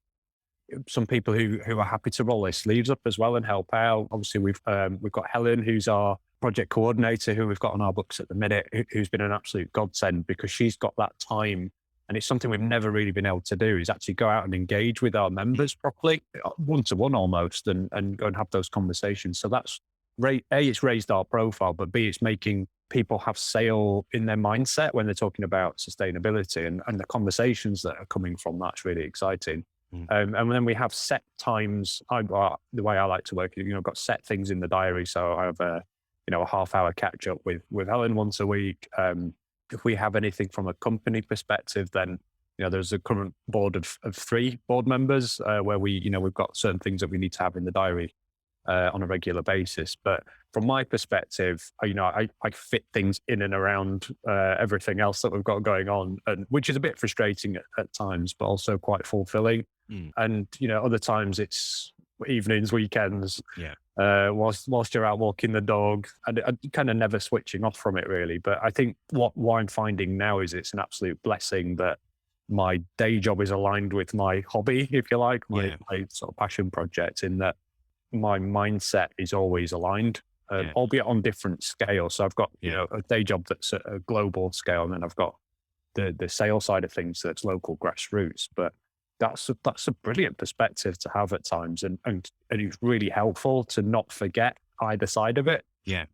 some people who are happy to roll their sleeves up as well and help out. Obviously, we've got Helen, who's our project coordinator, who we've got on our books at the minute, who's been an absolute godsend because she's got that time. And it's something we've never really been able to do, is actually go out and engage with our members properly, one-to-one almost, and go and have those conversations. So that's, A, it's raised our profile, but B, it's making people have Sayle in their mindset when they're talking about sustainability, and the conversations that are coming from that's really exciting. And then we have set times. The way I like to work, I've got set things in the diary. So I have a half-hour catch-up with Helen once a week. If we have anything from a company perspective, then there's a current board of 3 board members where we've got certain things that we need to have in the diary on a regular basis. But from my perspective, I fit things in and around everything else that we've got going on, and which is a bit frustrating at times, but also quite fulfilling. And other times it's evenings, weekends, whilst you're out walking the dog, and kind of never switching off from it really. But I think what I'm finding now is it's an absolute blessing that my day job is aligned with my hobby, if you like, my sort of passion project, in that my mindset is always aligned, albeit on different scales. So I've got a day job that's at a global scale, and then I've got the sales side of things that's local grassroots. But that's a brilliant perspective to have at times, and it's really helpful to not forget either side of it,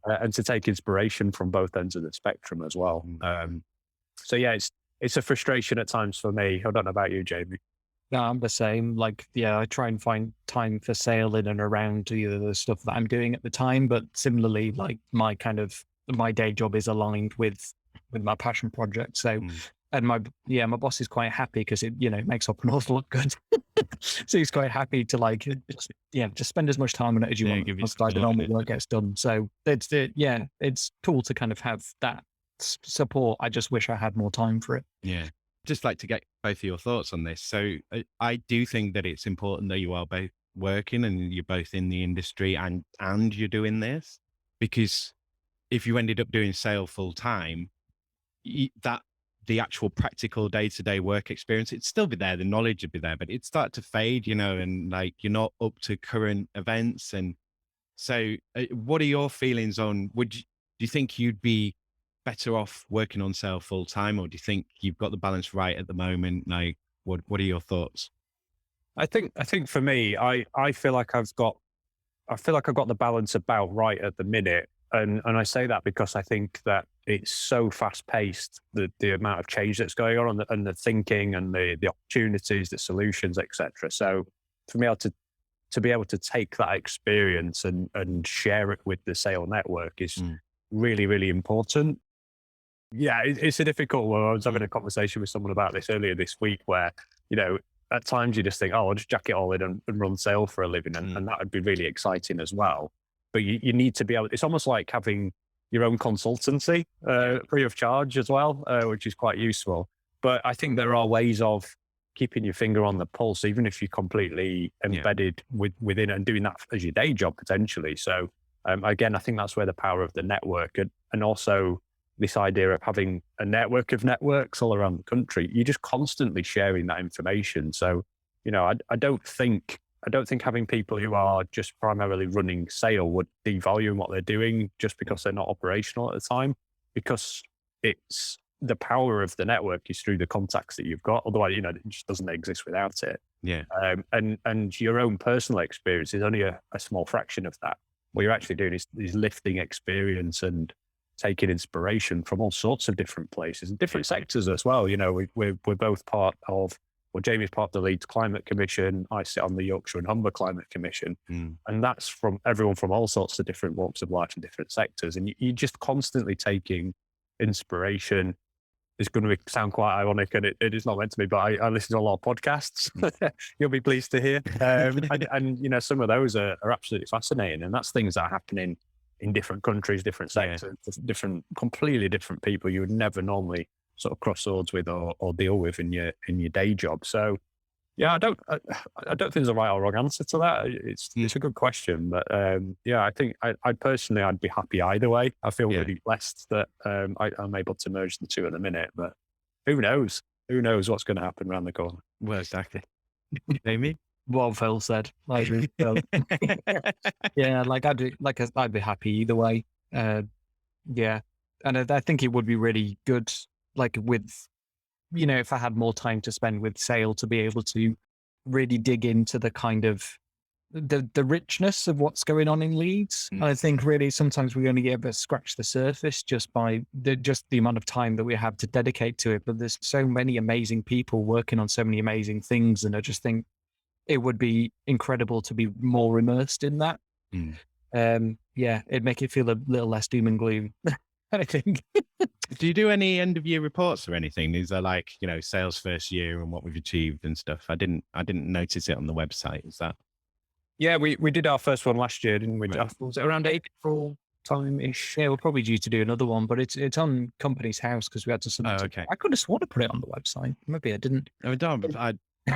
and to take inspiration from both ends of the spectrum as well. So it's a frustration at times for me. I don't know about you, Jamie. No, I'm the same. I try and find time for Sayle in and around either the stuff that I'm doing at the time, but similarly, like my day job is aligned with my passion project. So. And my boss is quite happy because it, makes up an awful lot good. So he's quite happy to just spend as much time on it as you want. The normal work gets done. So it's cool to kind of have that support. I just wish I had more time for it. Yeah. Just like to get both of your thoughts on this. So I do think that it's important that you are both working and you're both in the industry and you're doing this, because if you ended up doing Sayle full time, the actual practical day-to-day work experience, it'd still be there, the knowledge would be there, but it'd start to fade, and you're not up to current events. And so what are your feelings on, do you think you'd be better off working on Sayle full time, or do you think you've got the balance right at the moment? What are your thoughts? I think for me, I feel like I've got the balance about right at the minute. And I say that because I think that it's so fast paced, the amount of change that's going on, and the thinking and the opportunities, the solutions, etc. So for me to be able to take that experience and share it with the Sayle network is really, really important. Yeah, it's a difficult one. I was having a conversation with someone about this earlier this week where, at times you just think, I'll just jack it all in and run Sayle for a living. And that would be really exciting as well. But you need to be able, it's almost like having your own consultancy free of charge as well, which is quite useful. But I think there are ways of keeping your finger on the pulse, even if you're completely embedded within and doing that as your day job potentially. So again, I think that's where the power of the network and also this idea of having a network of networks all around the country, you're just constantly sharing that information. So I don't think having people who are just primarily running sale would devalue what they're doing just because they're not operational at the time, because it's the power of the network is through the contacts that you've got. Otherwise, it just doesn't exist without it. Yeah. And your own personal experience is only a small fraction of that. What you're actually doing is lifting experience and taking inspiration from all sorts of different places and different sectors as well. We're both part of, well, Jamie's part of the Leeds Climate Commission. I sit on the Yorkshire and Humber Climate Commission. And that's from everyone from all sorts of different walks of life and different sectors. And you're just constantly taking inspiration. It's going to sound quite ironic, and it is not meant to be, but I listen to a lot of podcasts. You'll be pleased to hear. And some of those are absolutely fascinating. And that's things that are happening in different countries, different sectors, completely different people you would never normally sort of cross swords with or deal with in your day job. So I don't think there's a right or wrong answer to that. It's a good question, but I think I personally, I'd be happy either way. I feel really blessed that I'm able to merge the two at the minute, but who knows what's going to happen around the corner. Well, exactly. Amy? Well, Phil said. I agree with Phil. I'd be happy either way. And I think it would be really good, like with, if I had more time to spend with sale, to be able to really dig into the kind of the richness of what's going on in Leeds. And I think really sometimes we only ever scratch the surface just by the amount of time that we have to dedicate to it. But there's so many amazing people working on so many amazing things, and I just think it would be incredible to be more immersed in that. It'd make it feel a little less doom and gloom, I think. Do you do any end of year reports or anything? These are like, sales first year and what we've achieved and stuff. I didn't notice it on the website. Is that? Yeah, we did our first one last year, didn't we? Right. Was it around April time-ish? Yeah, we're probably due to do another one, but it's on Company's House because we had to submit. Oh, okay. I could have sworn to put it on the website. Maybe I didn't. I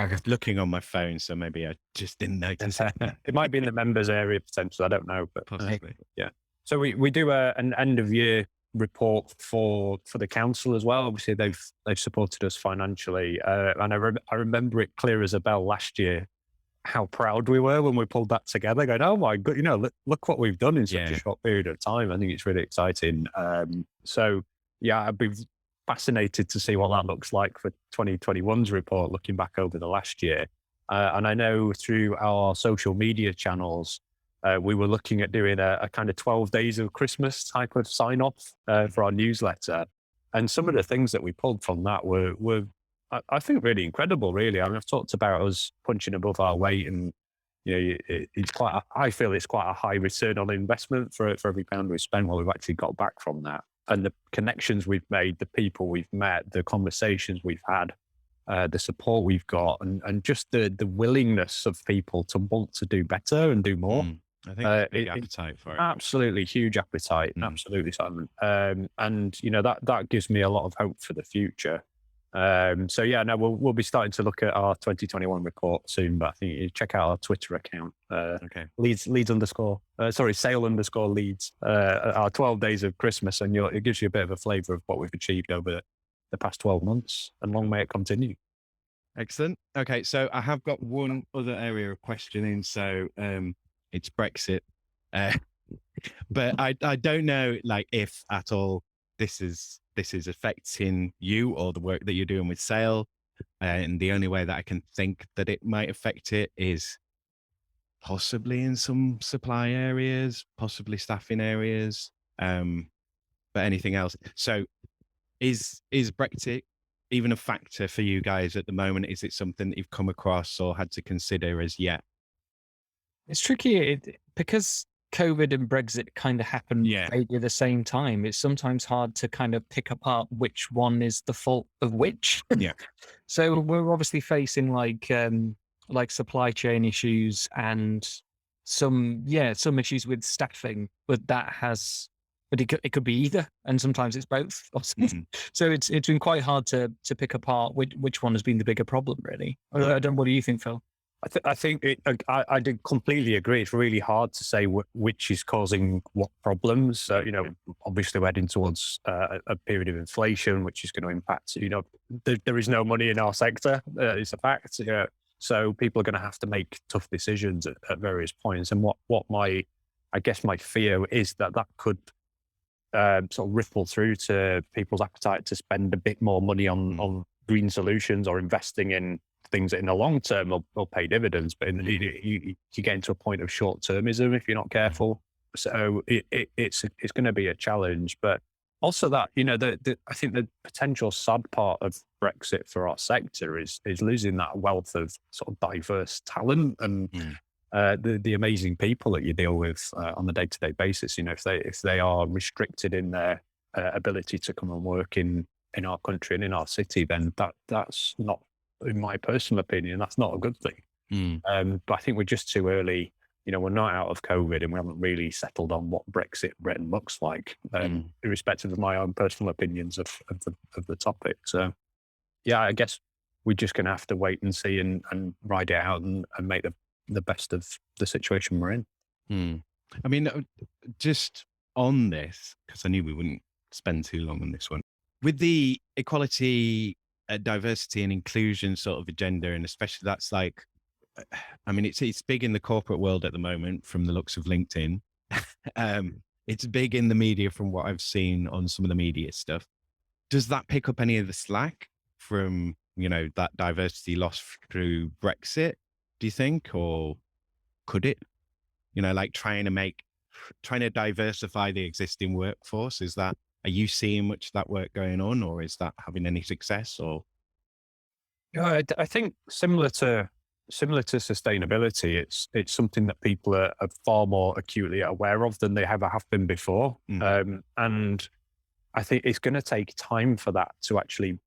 was looking on my phone, so maybe I just didn't notice it. It might be in the members area potentially. I don't know, but Possibly. So we do an end of year report for the council as well. Obviously, they've supported us financially, and I remember it clear as a bell last year how proud we were when we pulled that together. Going, oh my god, look what we've done in such a short period of time. I think it's really exciting. I'd be fascinated to see what that looks like for 2021's report, looking back over the last year. And I know through our social media channels, we were looking at doing a kind of 12 days of Christmas type of sign off for our newsletter. And some of the things that we pulled from that were I think really incredible, really. I mean, I've talked about us punching above our weight, and I feel it's quite a high return on investment for every pound we spend. What we've actually got back from that, and the connections we've made, the people we've met, the conversations we've had, the support we've got, and just the willingness of people to want to do better and do more. I think there's a big appetite for it. Absolutely huge appetite. Absolutely, Simon. And that gives me a lot of hope for the future. We'll be starting to look at our 2021 report soon, but I think you check out our Twitter account. Sale_Leeds, our 12 days of Christmas, and it gives you a bit of a flavour of what we've achieved over the past 12 months, and long may it continue. Excellent. Okay, so I have got one other area of questioning. So it's Brexit, but I don't know, like, if at all this is affecting you or the work that you're doing with sale. And the only way that I can think that it might affect it is possibly in some supply areas, possibly staffing areas, but anything else. So is Brexit even a factor for you guys at the moment? Is it something that you've come across or had to consider as yet? It's tricky because COVID and Brexit kind of happened maybe at the same time. It's sometimes hard to kind of pick apart which one is the fault of which. Yeah. So we're obviously facing like supply chain issues and some issues with staffing, but it could be either, and sometimes it's both. So it's been quite hard to pick apart which one has been the bigger problem, really. I don't. What do you think, Phil? I think I did completely agree. It's really hard to say which is causing what problems. Obviously we're heading towards a period of inflation, which is going to impact. There is no money in our sector. It's a fact. So people are going to have to make tough decisions at various points. And I guess my fear is that could sort of ripple through to people's appetite to spend a bit more money on green solutions or investing in things that in the long term will pay dividends. But you get into a point of short termism if you're not careful. So it's going to be a challenge. But also that, I think the potential sad part of Brexit for our sector is losing that wealth of sort of diverse talent and the amazing people that you deal with on a day-to-day basis. If they are restricted in their ability to come and work in our country and in our city, then that's not, in my personal opinion, that's not a good thing. But I think we're just too early. We're not out of COVID and we haven't really settled on what Brexit Britain looks like, irrespective of my own personal opinions of the topic. So, yeah, I guess we're just going to have to wait and see and ride it out and make the best of the situation we're in. I mean, just on this, because I knew we wouldn't spend too long on this one, with the equality, diversity and inclusion sort of agenda, and especially that's like, I mean, it's big in the corporate world at the moment from the looks of LinkedIn. It's big in the media from what I've seen on some of the media stuff. Does that pick up any of the slack from, that diversity lost through Brexit, do you think? Or could it, like trying to diversify the existing workforce? Are you seeing much of that work going on, or is that having any success? Or I think similar to sustainability, it's something that people are far more acutely aware of than they ever have been before. And I think it's going to take time for that to actually,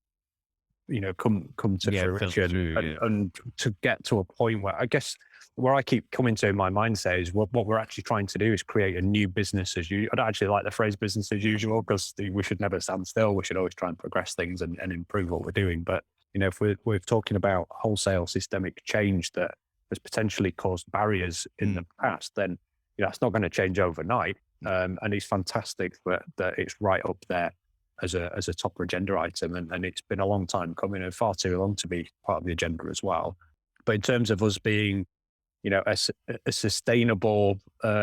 come to fruition and to get to a point where, I guess, where I keep coming to in my mindset is what we're actually trying to do is create a new business as usual. I don't actually like the phrase business as usual because we should never stand still. We should always try and progress things and improve what we're doing. But if we're talking about wholesale systemic change that has potentially caused barriers in the past, then it's not going to change overnight. And it's fantastic that it's right up there as a top agenda item. And it's been a long time coming, and far too long to be part of the agenda as well. But in terms of us being, a sustainable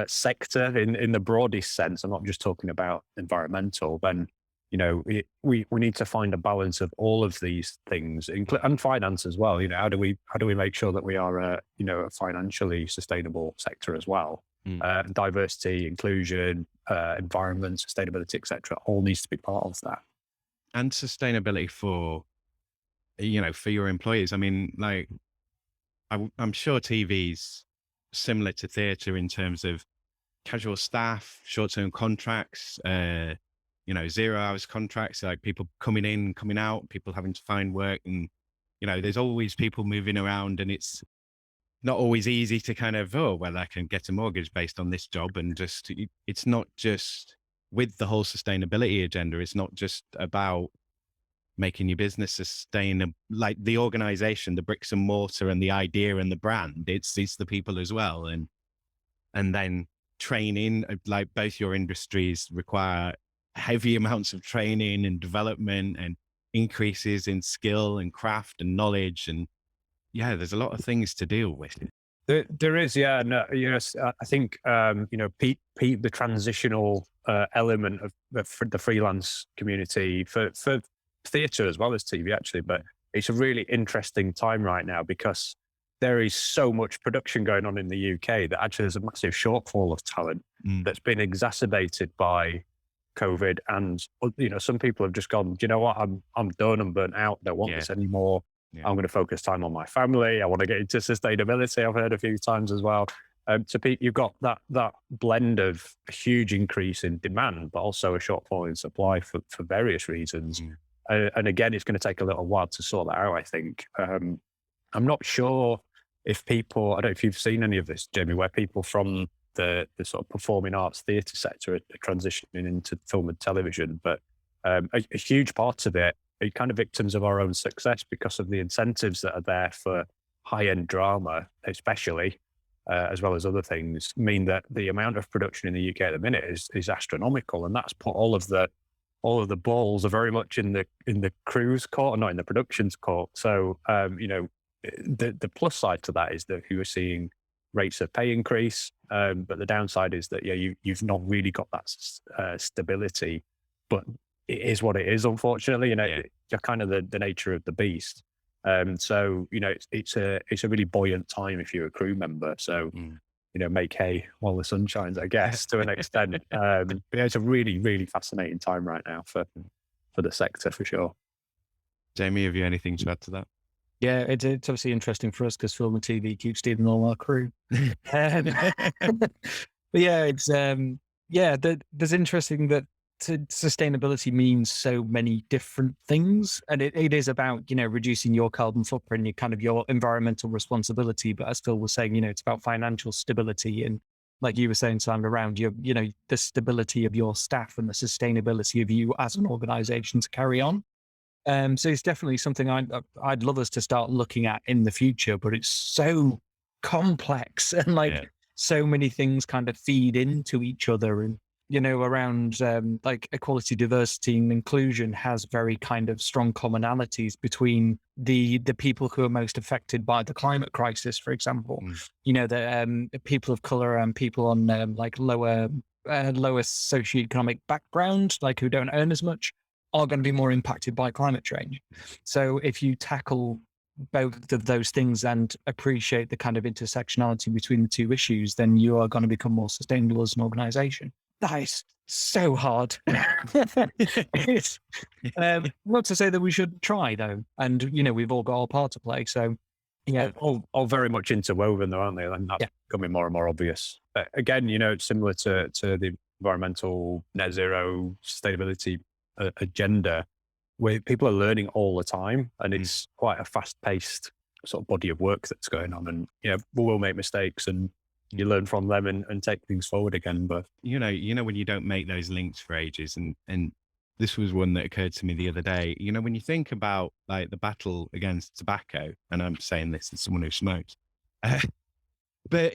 sector in the broadest sense, I'm not just talking about environmental, then we need to find a balance of all of these things, and finance as well. How do we make sure that we are a financially sustainable sector as well? Diversity, inclusion, environment, sustainability, etc. all needs to be part of that. And sustainability for your employees. I mean, like, I'm sure TV's similar to theatre in terms of casual staff, short-term contracts, 0 hours contracts, like people coming in, coming out, people having to find work. And, there's always people moving around, and it's not always easy to kind of, I can get a mortgage based on this job. And just, it's not just with the whole sustainability agenda. It's not just about making your business sustainable, like the organization, the bricks and mortar and the idea and the brand. It's the people as well. And then training, like both your industries require heavy amounts of training and development and increases in skill and craft and knowledge. And there's a lot of things to deal with. There is, yes. I think, the transitional element of the freelance community for theatre as well as TV, actually. But it's a really interesting time right now because there is so much production going on in the UK that actually there's a massive shortfall of talent that's been exacerbated by COVID. And, some people have just gone, do you know what? I'm done. I'm burnt out. Don't want this anymore. I'm going to focus time on my family. I want to get into sustainability. I've heard a few times as well. So you've got that blend of a huge increase in demand, but also a shortfall in supply for various reasons. And again, it's going to take a little while to sort that out, I think. I'm not sure if people, I don't know if you've seen any of this, Jamie, where people from the sort of performing arts theatre sector are transitioning into film and television. But a huge part of it are kind of victims of our own success because of the incentives that are there for high-end drama, especially, as well as other things, mean that the amount of production in the UK at the minute is astronomical. And that's put all of the balls are very much in the crew's court, not in the production's court. So, the plus side to that is that you are seeing rates of pay increase, but the downside is that you've not really got that stability. But it is what it is, unfortunately. It's kind of the nature of the beast. So it's a really buoyant time if you're a crew member. So make hay while the sun shines, I guess, to an extent. But it's a really, really fascinating time right now for the sector, for sure. Jamie, have you anything to add to that? Yeah, it's obviously interesting for us because film and TV keep stealing all our crew. But yeah, it's there's interesting that sustainability means so many different things, and it is about reducing your carbon footprint, your environmental responsibility. But as Phil was saying, it's about financial stability, and like you were saying, Simon, around your the stability of your staff and the sustainability of you as an organization to carry on. So it's definitely something I'd love us to start looking at in the future, but it's so complex and so many things kind of feed into each other. And, around like equality, diversity and inclusion has very kind of strong commonalities between the people who are most affected by the climate crisis, for example, the people of color and people on like lower socioeconomic background, like who don't earn as much, are going to be more impacted by climate change. So if you tackle both of those things and appreciate the kind of intersectionality between the two issues, then you are going to become more sustainable as an organization. That is so hard. It's not to say that we should try though. And, we've all got our part to play. So yeah. All very much interwoven though, aren't they? And that's becoming more and more obvious. But again, it's similar to the environmental net zero sustainability agenda, where people are learning all the time, and it's quite a fast-paced sort of body of work that's going on. And we will make mistakes, and you learn from them and take things forward again. But when you don't make those links for ages, and this was one that occurred to me the other day. When you think about like the battle against tobacco, and I'm saying this as someone who smokes, but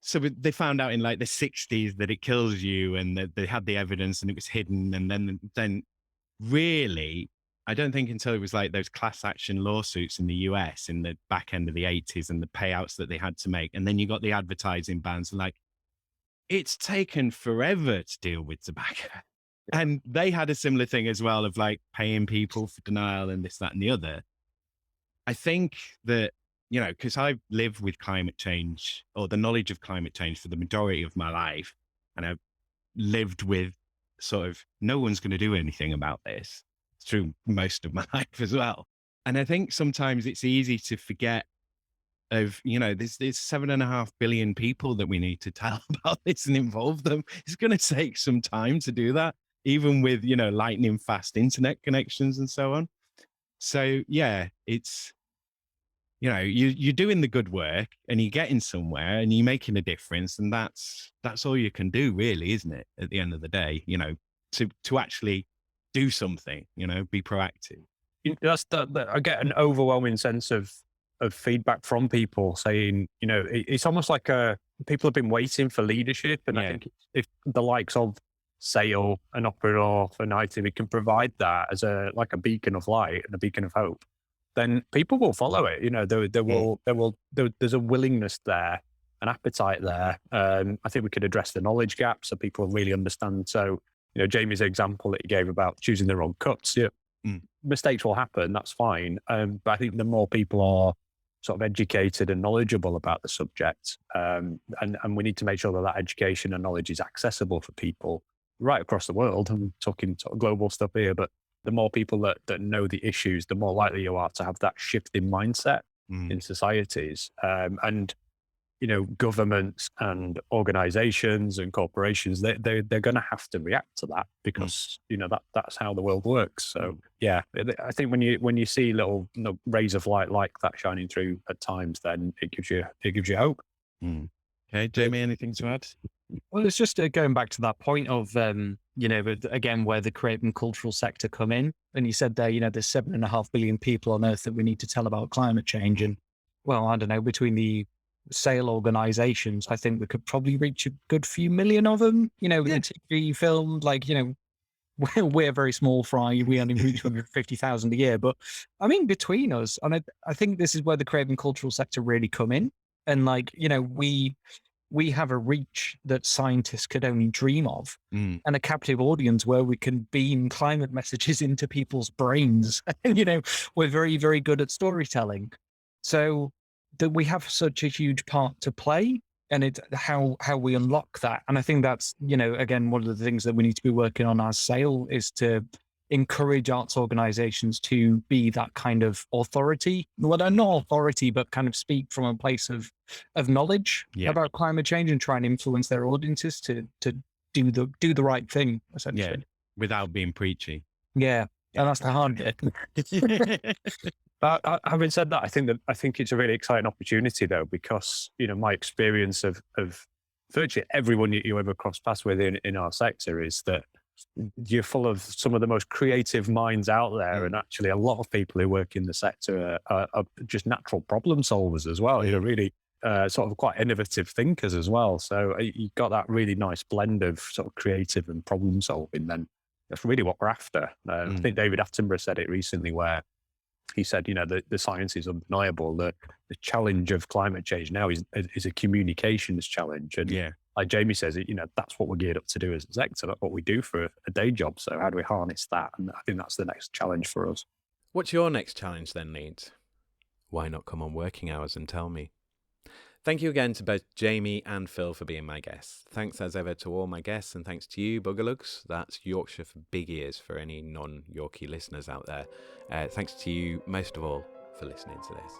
so they found out in like the 60s that it kills you, and that they had the evidence and it was hidden. And then really, I don't think until it was like those class action lawsuits in the US in the back end of the 80s and the payouts that they had to make. And then you got the advertising bans, like it's taken forever to deal with tobacco. And they had a similar thing as well of like paying people for denial and this, that, and the other. I think that, because I've lived with climate change, or the knowledge of climate change, for the majority of my life, and I've lived with sort of no one's going to do anything about this through most of my life as well. And I think sometimes it's easy to forget of, there's 7.5 billion people that we need to tell about this and involve them. It's going to take some time to do that, even with, lightning fast internet connections and so on. So yeah, it's, you're doing the good work and you're getting somewhere and you're making a difference. And that's all you can do really, isn't it? At the end of the day, to actually do something, be proactive. That's I get an overwhelming sense of feedback from people saying, it's almost like people have been waiting for leadership. And I think if the likes of Sayle and Opera and ITV can provide that as a beacon of light and a beacon of hope, then people will follow it. There's a willingness there, an appetite there. I think we could address the knowledge gap so people really understand. So, Jamie's example that he gave about choosing the wrong cuts, mistakes will happen. That's fine. But I think the more people are sort of educated and knowledgeable about the subject, and we need to make sure that education and knowledge is accessible for people right across the world. I'm talking sort of global stuff here, but the more people that know the issues, the more likely you are to have that shift in mindset in societies. And governments and organizations and corporations, they're going to have to react to that because that's how the world works. So yeah, I think when you see little rays of light like that shining through at times, then it gives you hope. Okay, Jamie, anything to add? Well, it's just going back to that point of, again, where the creative and cultural sector come in. And you said there, there's 7.5 billion people on Earth that we need to tell about climate change. And, well, I don't know, between the Sayle organizations, I think we could probably reach a good few million of them, TV, film, we're very small fry. We only reach 250,000 a year. But I mean, between us, and I think this is where the creative and cultural sector really come in. And like, we have a reach that scientists could only dream of, and a captive audience where we can beam climate messages into people's brains. And, we're very, very good at storytelling. So that we have such a huge part to play, and it's how we unlock that. And I think that's, again, one of the things that we need to be working on as Sale is to encourage arts organizations to be that kind of authority. Well, not authority, but kind of speak from a place of knowledge about climate change and try and influence their audiences to do the right thing, essentially. Without being preachy. Yeah. And that's the hard bit. Having said that, I think it's a really exciting opportunity though, because my experience of virtually everyone you ever cross paths with in our sector is that you're full of some of the most creative minds out there, and actually a lot of people who work in the sector are just natural problem solvers as well. Really sort of quite innovative thinkers as well. So you've got that really nice blend of sort of creative and problem solving. Then that's really what we're after. I think David Attenborough said it recently, where he said, the science is undeniable. The challenge of climate change now is a communications challenge. And like Jamie says, that's what we're geared up to do as a sector. That's what we do for a day job. So how do we harness that? And I think that's the next challenge for us. What's your next challenge then, Leeds? Why not come on Working Hours and tell me? Thank you again to both Jamie and Phil for being my guests. Thanks as ever to all my guests, and thanks to you, Buggerlugs. That's Yorkshire for big ears for any non-Yorkie listeners out there. Thanks to you, most of all, for listening to this.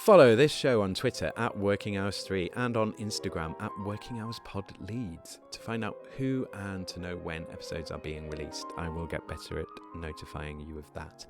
Follow this show on Twitter at Working Hours 3 and on Instagram at Working Hours Pod Leeds to find out who and to know when episodes are being released. I will get better at notifying you of that.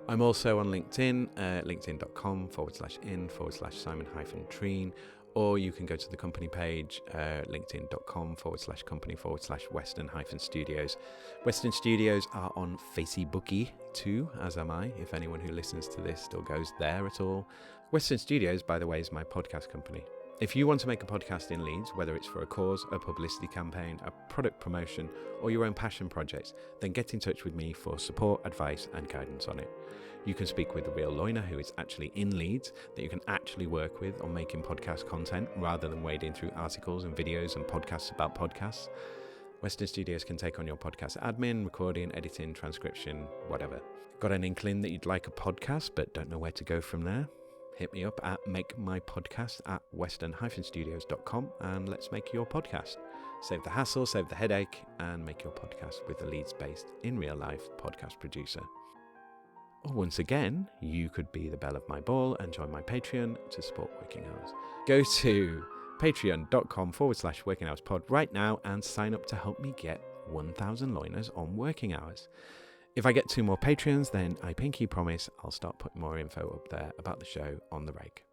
I'm also on LinkedIn, linkedin.com/in/Simon-Treen, or you can go to the company page, linkedin.com/company/Western-Studios. Western Studios are on Facebooky too, as am I, if anyone who listens to this still goes there at all. Western Studios, by the way, is my podcast company. If you want to make a podcast in Leeds, whether it's for a cause, a publicity campaign, a product promotion, or your own passion projects, then get in touch with me for support, advice, and guidance on it. You can speak with a real loiner who is actually in Leeds, that you can actually work with on making podcast content rather than wading through articles and videos and podcasts about podcasts. Western Studios can take on your podcast admin, recording, editing, transcription, whatever. Got an inkling that you'd like a podcast but don't know where to go from there? Hit me up at makemypodcast@western-studios.com and let's make your podcast. Save the hassle, save the headache, and make your podcast with a Leeds-based, in real life podcast producer. Or once again, you could be the belle of my ball and join my Patreon to support Working Hours. Go to patreon.com/workinghourspod right now and sign up to help me get 1,000 loiners on Working Hours. If I get 2 more Patreons, then I pinky promise I'll start putting more info up there about the show on the reg.